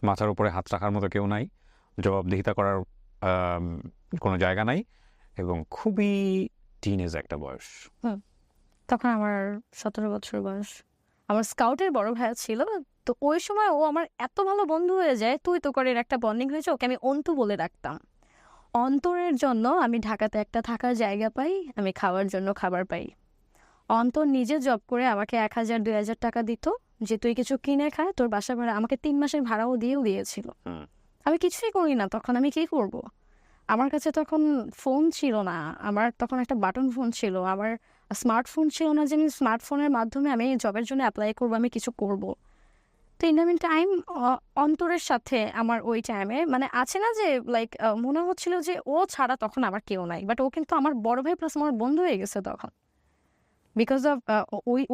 মাথার উপরে হাত রাখার মতো কেউ নাই, জবাবদিহিতা করার কোনো জায়গা নাই, এবং খুবই টিনেজ একটা বয়স। তখন আমার ১৭ বছর বয়স। আমার স্কাউটের বড় ভাইয়া ছিল। তো ওই সময় ও আমার এত ভালো বন্ধু হয়ে যায়, তুই তো করে একটা বন্ডিং হয়েছে। ওকে আমি অন্তু বলে ডাকতাম। অন্তরের জন্য আমি ঢাকাতে একটা থাকার জায়গা পাই, আমি খাওয়ার জন্য খাবার পাই। অন্তর নিজে জব করে আমাকে ১,০০০-২,০০০ টাকা দিত যে তুই কিছু কিনে খা, তোর বাসা ভাড়া। আমাকে ৩ মাসের ভাড়াও দিয়েছিল। আমি কিছুই করি না তখন, আমি কি করব? আমার কাছে তখন ফোন ছিল না। আমার তখন একটা বাটন ফোন ছিল। আমার স্মার্টফোন ছিল না যে আমি স্মার্টফোনের মাধ্যমে আমি জবের জন্য অ্যাপ্লাই করব, আমি কিছু করব। তো ইন দ্য মিন টাইম অন্তরের সাথে আমার ওই টাইমে মানে আছে না যে লাইক মনে হচ্ছিল যে ও ছাড়া তখন আমার কেউ নাই। বাট ও কিন্তু আমার বড় ভাই প্লাস আমার বন্ধু হয়ে গেছে তখন। বিকজ অফ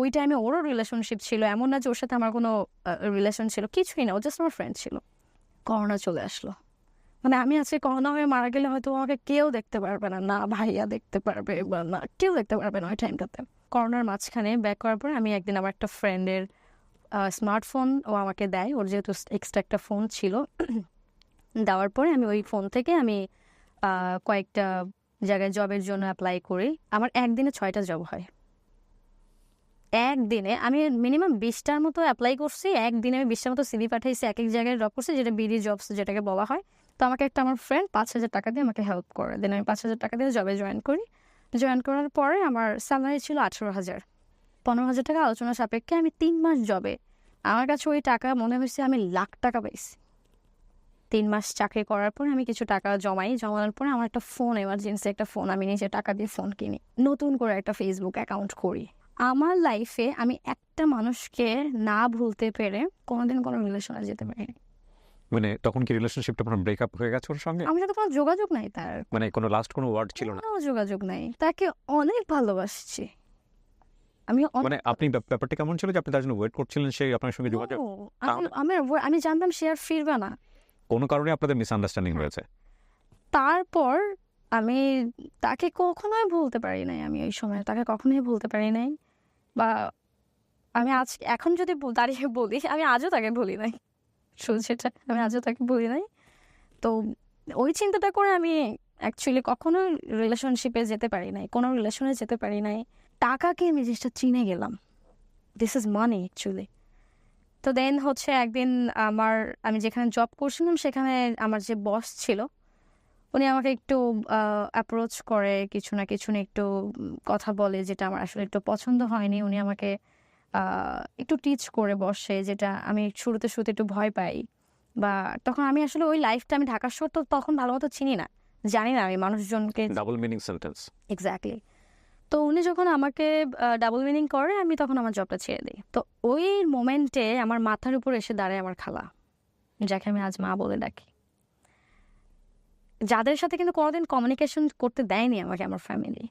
ওই টাইমে ওরও রিলেশনশিপ ছিল। এমন না যে ওর সাথে আমার কোনো রিলেশন ছিল, কিছুই না। ও জাস্ট আমার ফ্রেন্ড ছিল। করোনা চলে আসলো। মানে আমি আজকে করোনা হয়ে মারা গেলে হয়তো আমাকে কেউ দেখতে পারবে না, না ভাইয়া দেখতে পারবে বা না কেউ দেখতে পারবে না ওই টাইমটাতে। করোনার মাঝখানে ব্যাক করার পরে আমি একদিন আমার একটা ফ্রেন্ডের স্মার্টফোন ও আমাকে দেয়। ওর যেহেতু এক্সট্রা একটা ফোন ছিল, দেওয়ার পরে আমি ওই ফোন থেকে আমি কয়েকটা জায়গায় জবের জন্য অ্যাপ্লাই করি। আমার একদিনে ৬টা জব হয়। একদিনে আমি মিনিমাম ২০টার মতো অ্যাপ্লাই করছি। একদিনে আমি ২০টার মতো সিভি পাঠাইছি, এক এক জায়গায় ড্রপ করছি, যেটা বিডি জবস যেটাকে বলা হয়। তো আমাকে আমার ফ্রেন্ড ৫,০০০ টাকা দিয়ে আমাকে হেল্প করে। দেন আমি ৫,০০০ টাকা দিয়ে জবে জয়েন করি। জয়েন করার পরে আমার স্যালারি ছিল ১৮,০০০। ১৫,০০০ টাকা আলোচনা সাপেক্ষে আমি ৩ মাস জবে। আমার কাছে ওই টাকা মনে হয়েছে আমি লাখ টাকা পাইছি। ৩ মাস চাকরি করার পরে আমি কিছু টাকা জমানোর পরে আমার একটা ফোন, এমার্জেন্সি একটা ফোন, আমি নিজে টাকা দিয়ে ফোন কিনি। নতুন করে একটা ফেসবুক অ্যাকাউন্ট করি। আমার লাইফে আমি একটা মানুষকে না ভুলতে পেরে কোনোদিন কোনো রিলেশনে যেতে পারিনি। মানে তখন কি রিলেশনশিপটা আপনার ব্রেকআপ হয়ে গেছে ওর সঙ্গে? আমার সাথে কোনো যোগাযোগ নাই তার। মানে কোনো লাস্ট কোনো ওয়ার্ড ছিল না? কোনো যোগাযোগ নাই। তাকে অনেক ভালোবাসছি। আমি মানে আপনি ব্যাপারটা কেমন ছিল যে আপনি তার জন্য ওয়েট করছিলেন সে আপনার সঙ্গে যোগাযোগ? আমি জানতাম সে আর ফিরবে না। কোনো কারণে আপনাদের মিসআন্ডারস্ট্যান্ডিং হয়েছে? তারপর আমি তাকে কখনোই ভুলতে পারি নাই, আমি ওই সময় তাকে কখনোই ভুলতে পারি নাই। বা আমি আজ এখন যদি দাঁড়িয়ে বলি, আমি আজও তাকে ভুলি নাই। শুধু সেটা, আমি আজও তাকে ভুলি নাই। তো ওই চিন্তাটা করে আমি অ্যাকচুয়ালি কখনো রিলেশনশিপে যেতে পারি নাই, কোনো রিলেশনে যেতে পারি নাই। টাকাকে আমি জিনিসটা চিনে গেলাম, দিস ইজ মানি অ্যাকচুয়ালি। তো দেন হচ্ছে একদিন আমি যেখানে জব করছিলাম সেখানে আমার যে বস ছিল উনি আমাকে একটু অ্যাপ্রোচ করে, কিছু না কিছু নিয়ে একটু কথা বলে, যেটা আমার আসলে একটু পছন্দ হয়নি। উনি আমাকে একটু টিচ করে বসে, যেটা আমি শুরুতে একটু ভয় পাই। বা তখন আমি আসলে ওই লাইফটা, আমি ঢাকার শহর তো তখন ভালো মতো চিনি না, জানি না আমি মানুষজনকে। Double meaning sentence. এক্স্যাক্টলি। তো উনি যখন আমাকে ডাবল মিনিং করে, আমি তখন আমার জবটা ছেড়ে দিই। তো ওই মোমেন্টে আমার মাথার উপর এসে দাঁড়ায় আমার খালা, যাকে আমি আজ মা বলে ডাকি, যাদের সাথে কিন্তু কোনোদিন কমিউনিকেশন করতে দেয়নি আমাকে আমার ফ্যামিলি।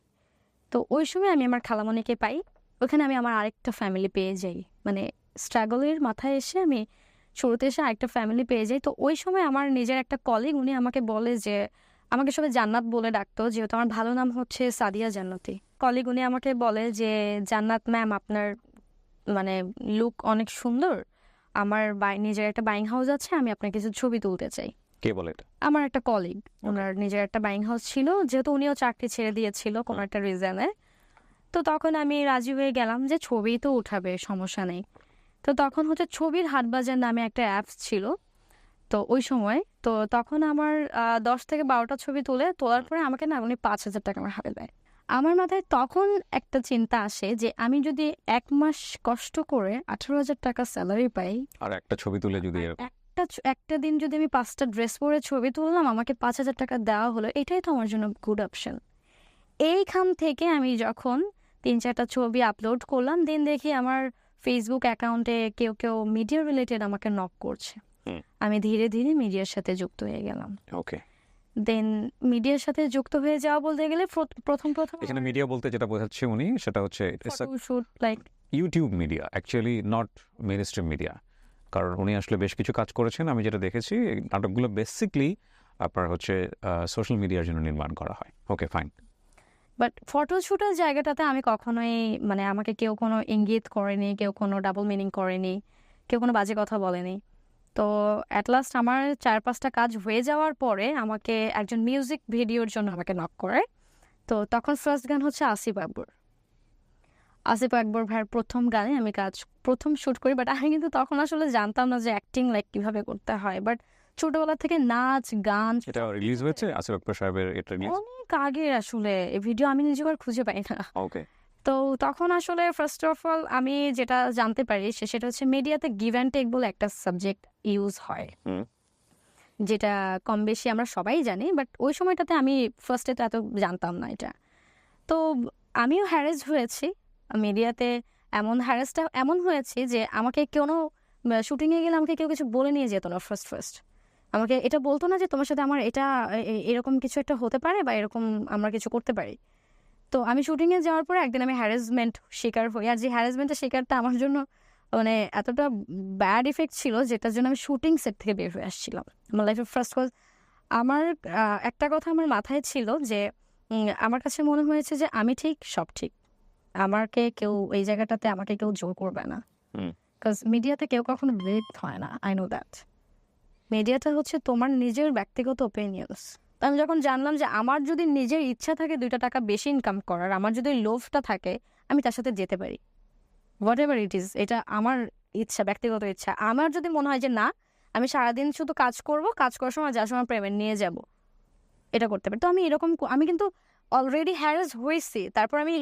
তো ওই সময় আমি আমার খালামণিকে পাই, ওখানে আমি আমার আরেকটা ফ্যামিলি পেয়ে যাই। মানে স্ট্রাগলের মাথায় এসে আমি শুরুতে এসে আরেকটা ফ্যামিলি পেয়ে যাই। তো ওই সময় আমার নিজের একটা কলিগ, উনি আমাকে বলে যে, আমাকে সবাই জান্নাত বলে ডাকতো, যেহেতু আমার ভালো নাম হচ্ছে সাদিয়া জান্নাতি। কলিগ উনি আমাকে বলে যে, জান্নাত ম্যাম, আপনার মানে লুক অনেক সুন্দর, আমার নিজের একটা বাইং হাউস আছে, আমি আপনার কিছু ছবি তুলতে চাই। কে বলে এটা? আমার একটা কলিগ, ওনার নিজের একটা বাইং হাউস ছিল, যেহেতু উনিও চাকরি ছেড়ে দিয়েছিল কোনো একটা রিজনে। তো তখন আমি রাজি হয়ে গেলাম যে ছবি তো উঠাবে, সমস্যা নেই। তো তখন হচ্ছে ছবির হাটবাজার নামে একটা অ্যাপস ছিল তো ওই সময়। তো তখন আমার 10 থেকে 12টা ছবি তোলার পরে আমাকে না উনি 5,000 টাকা আমার হাতে দেয়। আমার মাথায় তখন একটা চিন্তা আসে যে আমি যদি 1 মাস কষ্ট করে 18,000 টাকা স্যালারি পাই, আর একটা ছবি তুলে যদি এরকম একটা দিন যদি আমি 5টা ড্রেস পরে ছবি তুললাম, আমাকে 5,000 টাকা দেওয়া হলো, এটাই তো আমার জন্য গুড অপশন। এইখান থেকে আমি যখন 3-4টা ছবি আপলোড করলাম, দেন দেখি আমার ফেসবুক অ্যাকাউন্টে কেউ মিডিয়া রিলেটেড আমাকে নক করছে। আমি ধীরে ধীরে মিডিয়ার সাথে যুক্ত হয়ে গেলাম। ওকে। দেন মিডিয়ার সাথে যুক্ত হয়ে যাওয়া বলতে গেলে প্রথম এখানে মিডিয়া বলতে যেটা বোঝাচ্ছে উনি, সেটা হচ্ছে shoot like YouTube media, actually not mainstream media. কারণ উনি আসলে বেশ কিছু কাজ করেছেন, আমি যেটা দেখেছি এই নাটকগুলো বেসিকলি আপনার হচ্ছে সোশ্যাল মিডিয়ার জন্য নির্মাণ করা হয়। ওকে, ফাইন। বাট ফটোশুটের জায়গাটাতে আমি কখনোই, মানে আমাকে কেউ কোনো ইঙ্গিত করেনি, কেউ কোনো ডাবল মিনিং করেনি, কেউ কোনো বাজে কথা বলেনি। তো অ্যাট লাস্ট আমার 4-5টা কাজ হয়ে যাওয়ার পরে আমাকে একজন মিউজিক ভিডিওর জন্য আমাকে নক করে। তো তখন ফার্স্ট গান হচ্ছে আসিফ আকবর ভাইয়ের প্রথম গানে আমি প্রথম শ্যুট করি। বাট আমি কিন্তু তখন আসলে জানতাম না যে অ্যাক্টিং লাইক কিভাবে করতে হয়। বাট ছোটবেলা থেকে নাচ গান, এটা রিলিজ হয়েছে আসিফ আকবর সাহেবের, এটা রিলিজ অনেক আগে আসলে এই ভিডিও আমি নিজেও আর খুঁজে পাই না। ওকে। তো তখন আসলে ফার্স্ট অফ অল আমি যেটা জানতে পারি সেটা হচ্ছে মিডিয়াতে গিভ অ্যান্ড টেক বলে একটা সাবজেক্ট ইউজ হয়, যেটা কম বেশি আমরা সবাই জানি। বাট ওই সময়টাতে আমি ফার্স্টে তো এত জানতাম না এটা। তো আমিও হ্যারেস হয়েছি মিডিয়াতে। হ্যারেসটা এমন হয়েছে যে আমাকে কোনো শুটিংয়ে গেলে আমাকে কেউ কিছু বলে নিয়ে যেত না। ফার্স্ট আমাকে এটা বলতো না যে তোমার সাথে আমার এটা এরকম কিছু একটা হতে পারে বা এরকম আমরা কিছু করতে পারি। তো আমি শুটিংয়ে যাওয়ার পরে একদিন আমি হ্যারাসমেন্ট শিকার হই। আর যে হ্যারাসমেন্টের শিকারটা আমার জন্য মানে এতটা ব্যাড ইফেক্ট ছিল, যেটার জন্য আমি শুটিং সেট থেকে বের হয়ে আসছিলাম। আমার লাইফের ফার্স্ট কজ আমার একটা কথা আমার মাথায় ছিল যে আমার কাছে মনে হয়েছে যে আমি ঠিক, সব ঠিক, আমাকে কেউ এই জায়গাটাতে আমাকে কেউ জোর করবে না। বিকজ মিডিয়াতে কেউ কখনো ব্রেক হয় না, আই নো দ্যাট। মিডিয়াটা হচ্ছে তোমার নিজের ব্যক্তিগত ওপিনিয়ন্স। আমি যখন জানলাম যে আমার যদি নিজের ইচ্ছা থাকে 2টা টাকা বেশি ইনকাম করার, আমার যদি লোভটা থাকে, আমি তার সাথে যেতে পারি, হোয়াট এভার ইট ইজ। এটা আমার ইচ্ছা, ব্যক্তিগত ইচ্ছা। আমার যদি মনে হয় যে না, আমি সারাদিন শুধু কাজ করব, কাজ করার সময় যার সময় পেমেন্ট নিয়ে যাব, এটা করতে পারি। তো আমি কিন্তু অলরেডি হ্যারাস হয়েছি, তারপর আমি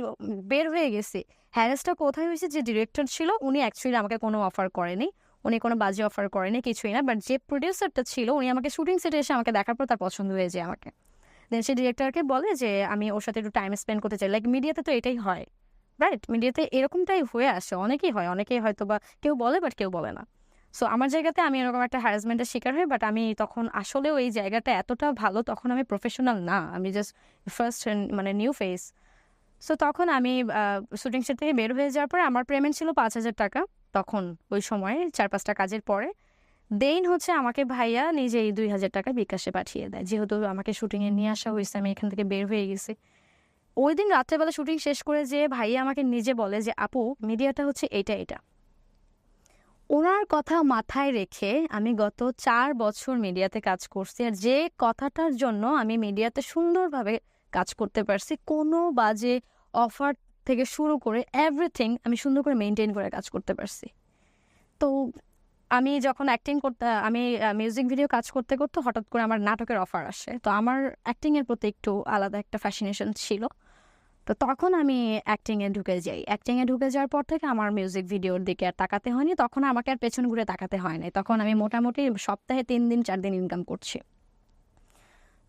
বের হয়ে গেছি। হ্যারাসটা কোথায় হয়েছে? যে ডিরেক্টর ছিল উনি অ্যাকচুয়ালি আমাকে কোনো অফার করেনি, উনি কোনো বাজে অফার করেনি, কিছুই না। বাট যে প্রডিউসারটা ছিল উনি আমাকে শুটিং সেটে এসে আমাকে দেখার পর তার পছন্দ হয়ে যায় আমাকে। দেন সে ডিরেক্টরকে বলে যে আমি ওর সাথে একটু টাইম স্পেন্ড করতে চাই। লাইক মিডিয়াতে তো এটাই হয়, রাইট? মিডিয়াতে এরকমটাই হয়ে আসে, অনেকেই হয়তো বা কেউ বলে বাট কেউ বলে না। সো আমার জায়গাতে আমি এরকম একটা হ্যারাসমেন্টের শিকার হই। বাট আমি তখন আসলেও এই জায়গাটা এতটা ভালো, তখন আমি প্রফেশনাল না, আমি জাস্ট ফার্স্ট মানে নিউ ফেস। সো তখন আমি শুটিং সেট থেকে বের হয়ে যাওয়ার পরে আমার পেমেন্ট ছিল 5,000 টাকা তখন, ওই সময়ে 4-5টা কাজের পরে। দেন হচ্ছে আমাকে ভাইয়া নিজেই 2,000 টাকা বিকাশে পাঠিয়ে দেয়, যেহেতু আমাকে শুটিংয়ে নিয়ে আসা হয়েছে, আমি এখান থেকে বের হয়ে গেছি। ওই দিন রাত্রেবেলা শুটিং শেষ করে যে ভাইয়া আমাকে নিজে বলে যে আপু মিডিয়াটা হচ্ছে এটা এটা। ওনার কথা মাথায় রেখে আমি গত 4 বছর মিডিয়াতে কাজ করছি, আর যে কথাটার জন্য আমি মিডিয়াতে সুন্দরভাবে কাজ করতে পারছি, কোনো বাজে অফার থেকে শুরু করে এভরিথিং আমি সুন্দর করে মেনটেন করে কাজ করতে পারছি। তো আমি যখন অ্যাক্টিং করতে, আমি মিউজিক ভিডিও কাজ করতে করতে হঠাৎ করে আমার নাটকের অফার আসে। তো আমার অ্যাক্টিংয়ের প্রতি একটু আলাদা একটা ফ্যাসিনেশন ছিল। তো তখন আমি অ্যাক্টিংয়ে ঢুকে যাই। অ্যাক্টিংয়ে ঢুকে যাওয়ার পর থেকে আমার মিউজিক ভিডিওর দিকে আর তাকাতে হয়নি। তখন আমাকে আর পেছন ঘুরে তাকাতে হয় নাই। তখন আমি মোটামুটি সপ্তাহে 3 দিন 4 দিন ইনকাম করছি।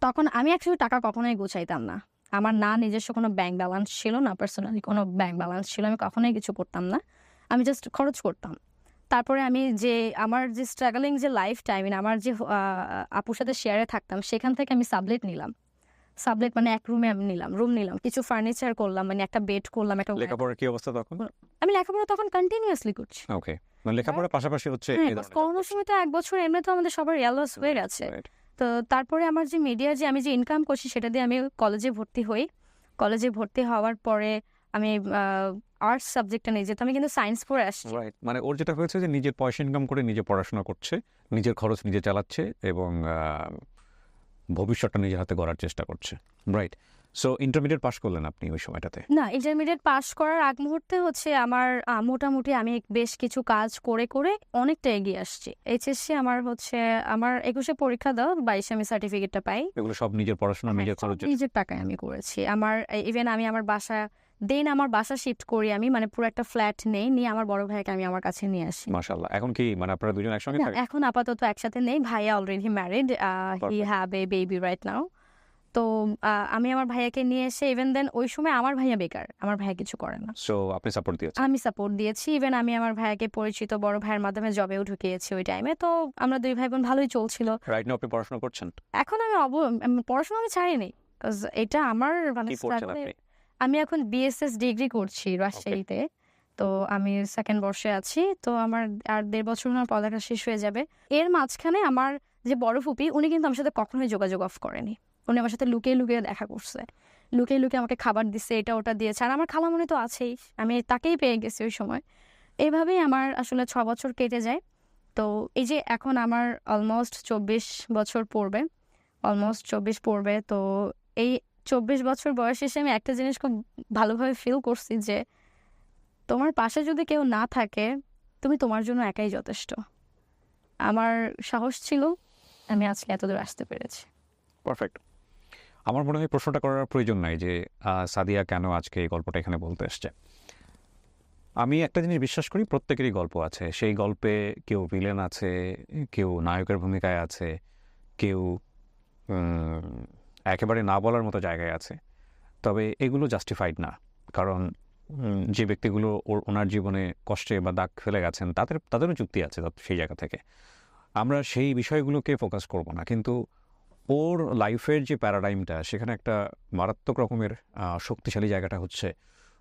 তখন আমি অ্যাকচুয়ালি টাকা কখনোই গুছাইতাম না। আমার না নিজস্ব কোনো ব্যাংক ব্যালেন্স ছিল, না পার্সোনালি কোনো ব্যাংক ব্যালেন্স ছিল। আমি কখনোই কিছু করতাম না। আমি জাস্ট খরচ করতাম। তারপরে আমি যে আমার যে স্ট্রাগলিং যে লাইফটা, আই মিন আমার যে আপুর সাথে শেয়ারে থাকতাম, সেখান থেকে আমি সাবলেট নিলাম। সাবলেট মানে এক রুমে আমি রুম নিলাম, কিছু ফার্নিচার করলাম, মানে একটা বেড করলাম, একটা লেখাপড়ার কি অবস্থা তখন? আমি লেখাপড়া তখন কন্টিনিউয়াসলি করছি। ওকে, মানে লেখাপড়ার পাশাপাশি হচ্ছে হ্যাঁ, এই ধরনের করোনার সময় তো 1 বছর এমনি তো আমাদের সবার ইয়ারলস হয়ে গেছে। Right. তো তারপরে আমার যে মিডিয়া যে আমি যে ইনকাম করছি সেটা দিয়ে আমি কলেজে ভর্তি হই। কলেজে ভর্তি হওয়ার পরে আমি আর্টস সাবজেক্টটা নিয়ে যেতাম, আমি কিন্তু সায়েন্স পড়ে আসছি। রাইট, মানে ওর যেটা হয়েছে যে নিজের পয়সা ইনকাম করে নিজে পড়াশোনা করছে, নিজের খরচ নিজে চালাচ্ছে এবং ভবিষ্যৎটা নিজের হাতে গড়ার চেষ্টা করছে। রাইট। সো ইন্টারমিডিয়েট পাস করলেন আপনি ওই সময়টাতে? না, ইন্টারমিডিয়েট পাস করার আগ মুহূর্তে হচ্ছে আমার মোটামুটি আমি বেশ কিছু কাজ করে করে অনেকটা এগিয়ে আসছি। এইচএসসি আমার হচ্ছে আমার 21-এ পরীক্ষা দাও, 22-এ আমি সার্টিফিকেটটা পাই। এগুলো সব নিজের পড়াশোনা নিজের সব খরচ? নিজের টাকায় আমি করেছি। আমার ইভেন আমি আমার বাসা আমার বাসা শিফট করি আমি, মানে পুরো একটা ফ্ল্যাট নেই, নিয়ে আমার বড় ভাইকে আমি আমার কাছে নিয়ে আসি। মাশাআল্লাহ। এখন কি মানে আপনারা দুজন একসঙ্গে না, থাকেন? এখন আপাতত একসাথে নেই। ভাইয়া already married, he Perfect. Have a baby right now. তো আমি আমার ভাইয়াকে নিয়ে এসে, ইভেন দেন ওই সময় আমার ভাইয়া বেকার, আমার ভাইয়া কিছু করে না। সো আপনি সাপোর্ট দিয়েছেন? আমি সাপোর্ট দিয়েছি। ইভেন আমি আমার ভাইয়াকে পরিচিত বড় ভাইয়ের মাধ্যমে জবেও ঢুকিয়েছি ওই টাইমে। তো আমরা 2 ভাই বোন ভালোই চলছিল। রাইট নাও আপনি পড়াশোনা করছেন? এখন আমি পড়াশোনা আমি ছাড়িনি। কজ এটা আমার মানে কি পড়ছেন struggle আপনি? আমি এখন বিএসএস ডিগ্রি করছি রাজশাহীতে। তো আমি 2nd বর্ষে আছি। তো আমার আর 1.5 বছর হলে আমার পড়ালেখা শেষ হয়ে যাবে। এর মাঝখানে আমার যে বড় ফুপি, উনি কিন্তু আমার সাথে কখনোই যোগাযোগ অফ করেনি। উনি আমার সাথে লুকিয়ে লুকিয়ে দেখা করছে। লুকিয়ে লুকিয়ে আমাকে খাবার দিচ্ছে, এটা ওটা দিয়েছে। আর আমার খালামণি তো আছেই। আমি তাকেই পেয়ে গেছি ওই সময়। এভাবেই আমার আসলে 6 বছর কেটে যায়। তো এই যে এখন আমার অলমোস্ট 24 বছর পড়বে। তো এই 24 বছর বয়স এসে আমি একটা জিনিস খুব ভালোভাবে ফিল করছি যে তোমার পাশে যদি কেউ না থাকে, তুমি তোমার জন্য একাই যথেষ্ট। আমার সাহস ছিল, আমি আজকে এতদূর আসতে পেরেছি। পারফেক্ট। আমার মনে হয় প্রশ্নটা করার প্রয়োজন নাই যে সাদিয়া কেন আজকে এই গল্পটা এখানে বলতে এসছে। আমি একটা জিনিস বিশ্বাস করি, প্রত্যেকেরই গল্প আছে। সেই গল্পে কেউ ভিলেন আছে, কেউ নায়কের ভূমিকায় আছে, কেউ একেবারে না বলার মতো জায়গায় আছে। তবে এগুলো জাস্টিফাইড না, কারণ যে ব্যক্তিগুলো ওনার জীবনে কষ্টে বা দাগ ফেলে গেছেন তাদেরও যুক্তি আছে সেই জায়গা থেকে। আমরা সেই বিষয়গুলোকে ফোকাস করব না, কিন্তু ওর লাইফের যে প্যারাডাইমটা, সেখানে একটা মারাত্মক রকমের শক্তিশালী জায়গাটা হচ্ছে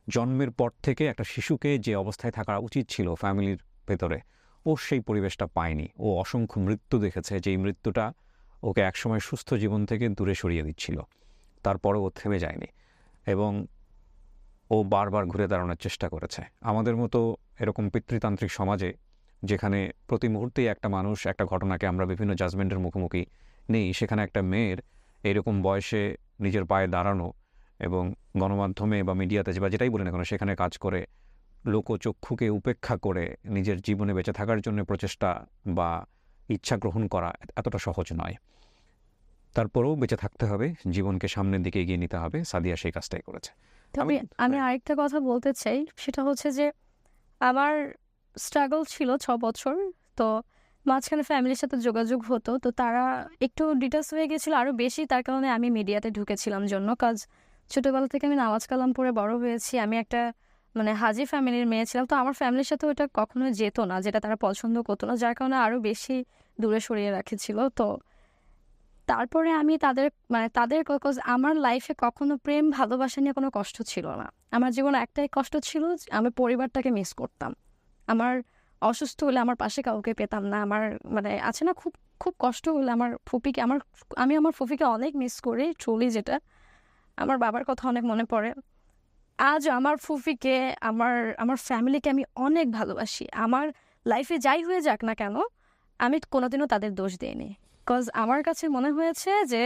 জন্মের পর থেকে একটা শিশুকে যে অবস্থায় থাকা উচিত ছিল ফ্যামিলির ভেতরে, ও সেই পরিবেশটা পায়নি। ও অসংখ্য মৃত্যু দেখেছে, যেই মৃত্যুটা ওকে একসময় সুস্থ জীবন থেকে দূরে সরিয়ে দিচ্ছিল। তারপরে ও থেমে যায়নি এবং ও বারবার ঘুরে দাঁড়ানোর চেষ্টা করেছে। আমাদের মতো এরকম পিতৃতান্ত্রিক সমাজে, যেখানে প্রতি মুহূর্তেই একটা মানুষ একটা ঘটনাকে আমরা বিভিন্ন জাজমেন্টের মুখোমুখি নেই, সেখানে একটা মেয়ের এইরকম বয়সে নিজের পায়ে দাঁড়ানো এবং গণমাধ্যমে বা মিডিয়াতে বা যেটাই বলি না কেন সেখানে কাজ করে লোকচক্ষুকে উপেক্ষা করে নিজের জীবনে বেঁচে থাকার জন্য প্রচেষ্টা বা ইচ্ছা গ্রহণ করা এতটা সহজ নয়। তারপরেও বেঁচে থাকতে হবে, জীবনকে সামনের দিকে এগিয়ে নিতে হবে। সাদিয়া সেই কাজটাই করেছে। তবে আমি আরেকটা কথা বলতে চাই, সেটা হচ্ছে যে আমার স্ট্রাগল ছিল 6 বছর। তো মাঝখানে ফ্যামিলির সাথে যোগাযোগ হতো, তো তারা একটু ডিটেলস হয়ে গেছিলো আরও বেশি। তার কারণে আমি মিডিয়াতে ঢুকেছিলাম জন্য, কাজ ছোটোবেলা থেকে আমি নামাজ কালাম পড়ে বড় হয়েছি। আমি একটা মানে হাজি ফ্যামিলির মেয়ে ছিলাম। তো আমার ফ্যামিলির সাথে ওটা কখনো যেত না, যেটা তারা পছন্দ করতো না, যার কারণে আরও বেশি দূরে সরিয়ে রাখেছিল। তো তারপরে আমি তাদের কজ আমার লাইফে কখনো প্রেম ভালোবাসা নিয়ে কোনো কষ্ট ছিল না। আমার জীবনে একটাই কষ্ট ছিল, আমি পরিবারটাকে মিস করতাম। আমার অসুস্থ হলে আমার পাশে কাউকে পেতাম না। আমার মানে আছে না, খুব খুব কষ্ট হলে আমার ফুপিকে আমি আমার ফুপিকে অনেক মিস করি ট্রুলি। যেটা আমার বাবার কথা অনেক মনে পড়ে। আজ আমার ফুফিকে, আমার আমার ফ্যামিলিকে আমি অনেক ভালোবাসি। আমার লাইফে যাই হয়ে যাক না কেন, আমি কোনোদিনও তাদের দোষ দিইনি। বিকজ আমার কাছে মনে হয়েছে যে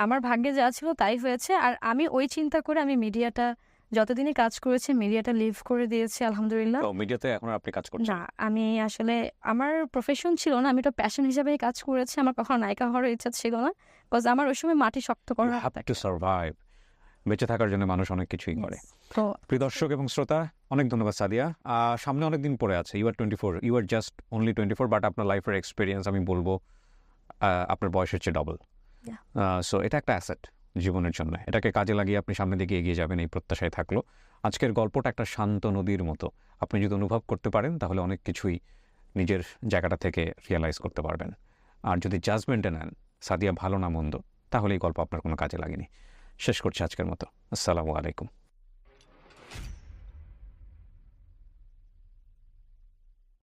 আমার ভাগ্যে যা ছিল তাই হয়েছে। আর আমি ওই চিন্তা করে আমি মিডিয়াটা যতদিনই কাজ করেছি, মিডিয়াটা লিভ করে দিয়েছি আলহামদুলিল্লাহ। তো মিডিয়াতে এখন আর আপনি কাজ করছেন? না, আমি আসলে আমার প্রফেশন ছিল না, আমি তো প্যাশন হিসাবেই কাজ করেছি। আমার কখনো নায়িকা হওয়ার ইচ্ছা ছিল না, বিকজ আমার ওই সময় মাটি শক্ত ইউ করার হ্যাভ টু সার্ভাইভ। বেঁচে থাকার জন্য মানুষ অনেক কিছুই করে। তো প্রিয় দর্শক এবং শ্রোতা, অনেক ধন্যবাদ সাদিয়া। সামনে অনেক দিন পরে আছে। You are 24, you are just only 24, but আপনার লাইফের এক্সপিরিয়েন্স আমি বলবো আপনার বয়স হচ্ছে ডবল। সো এটা একটা অ্যাসেট জীবনের জন্য। এটাকে কাজে লাগিয়ে আপনি সামনের দিকে এগিয়ে যাবেন, এই প্রত্যাশায় থাকলো। আজকের গল্পটা একটা শান্ত নদীর মতো। আপনি যদি অনুভব করতে পারেন তাহলে অনেক কিছুই নিজের জায়গাটা থেকে রিয়েলাইজ করতে পারবেন। আর যদি জাজমেন্টে নেন সাদিয়া ভালো না মন্দ, তাহলে এই গল্প আপনার কোনো কাজে লাগেনি। শেষ করছি আজকের মতো। আসসালামু আলাইকুম।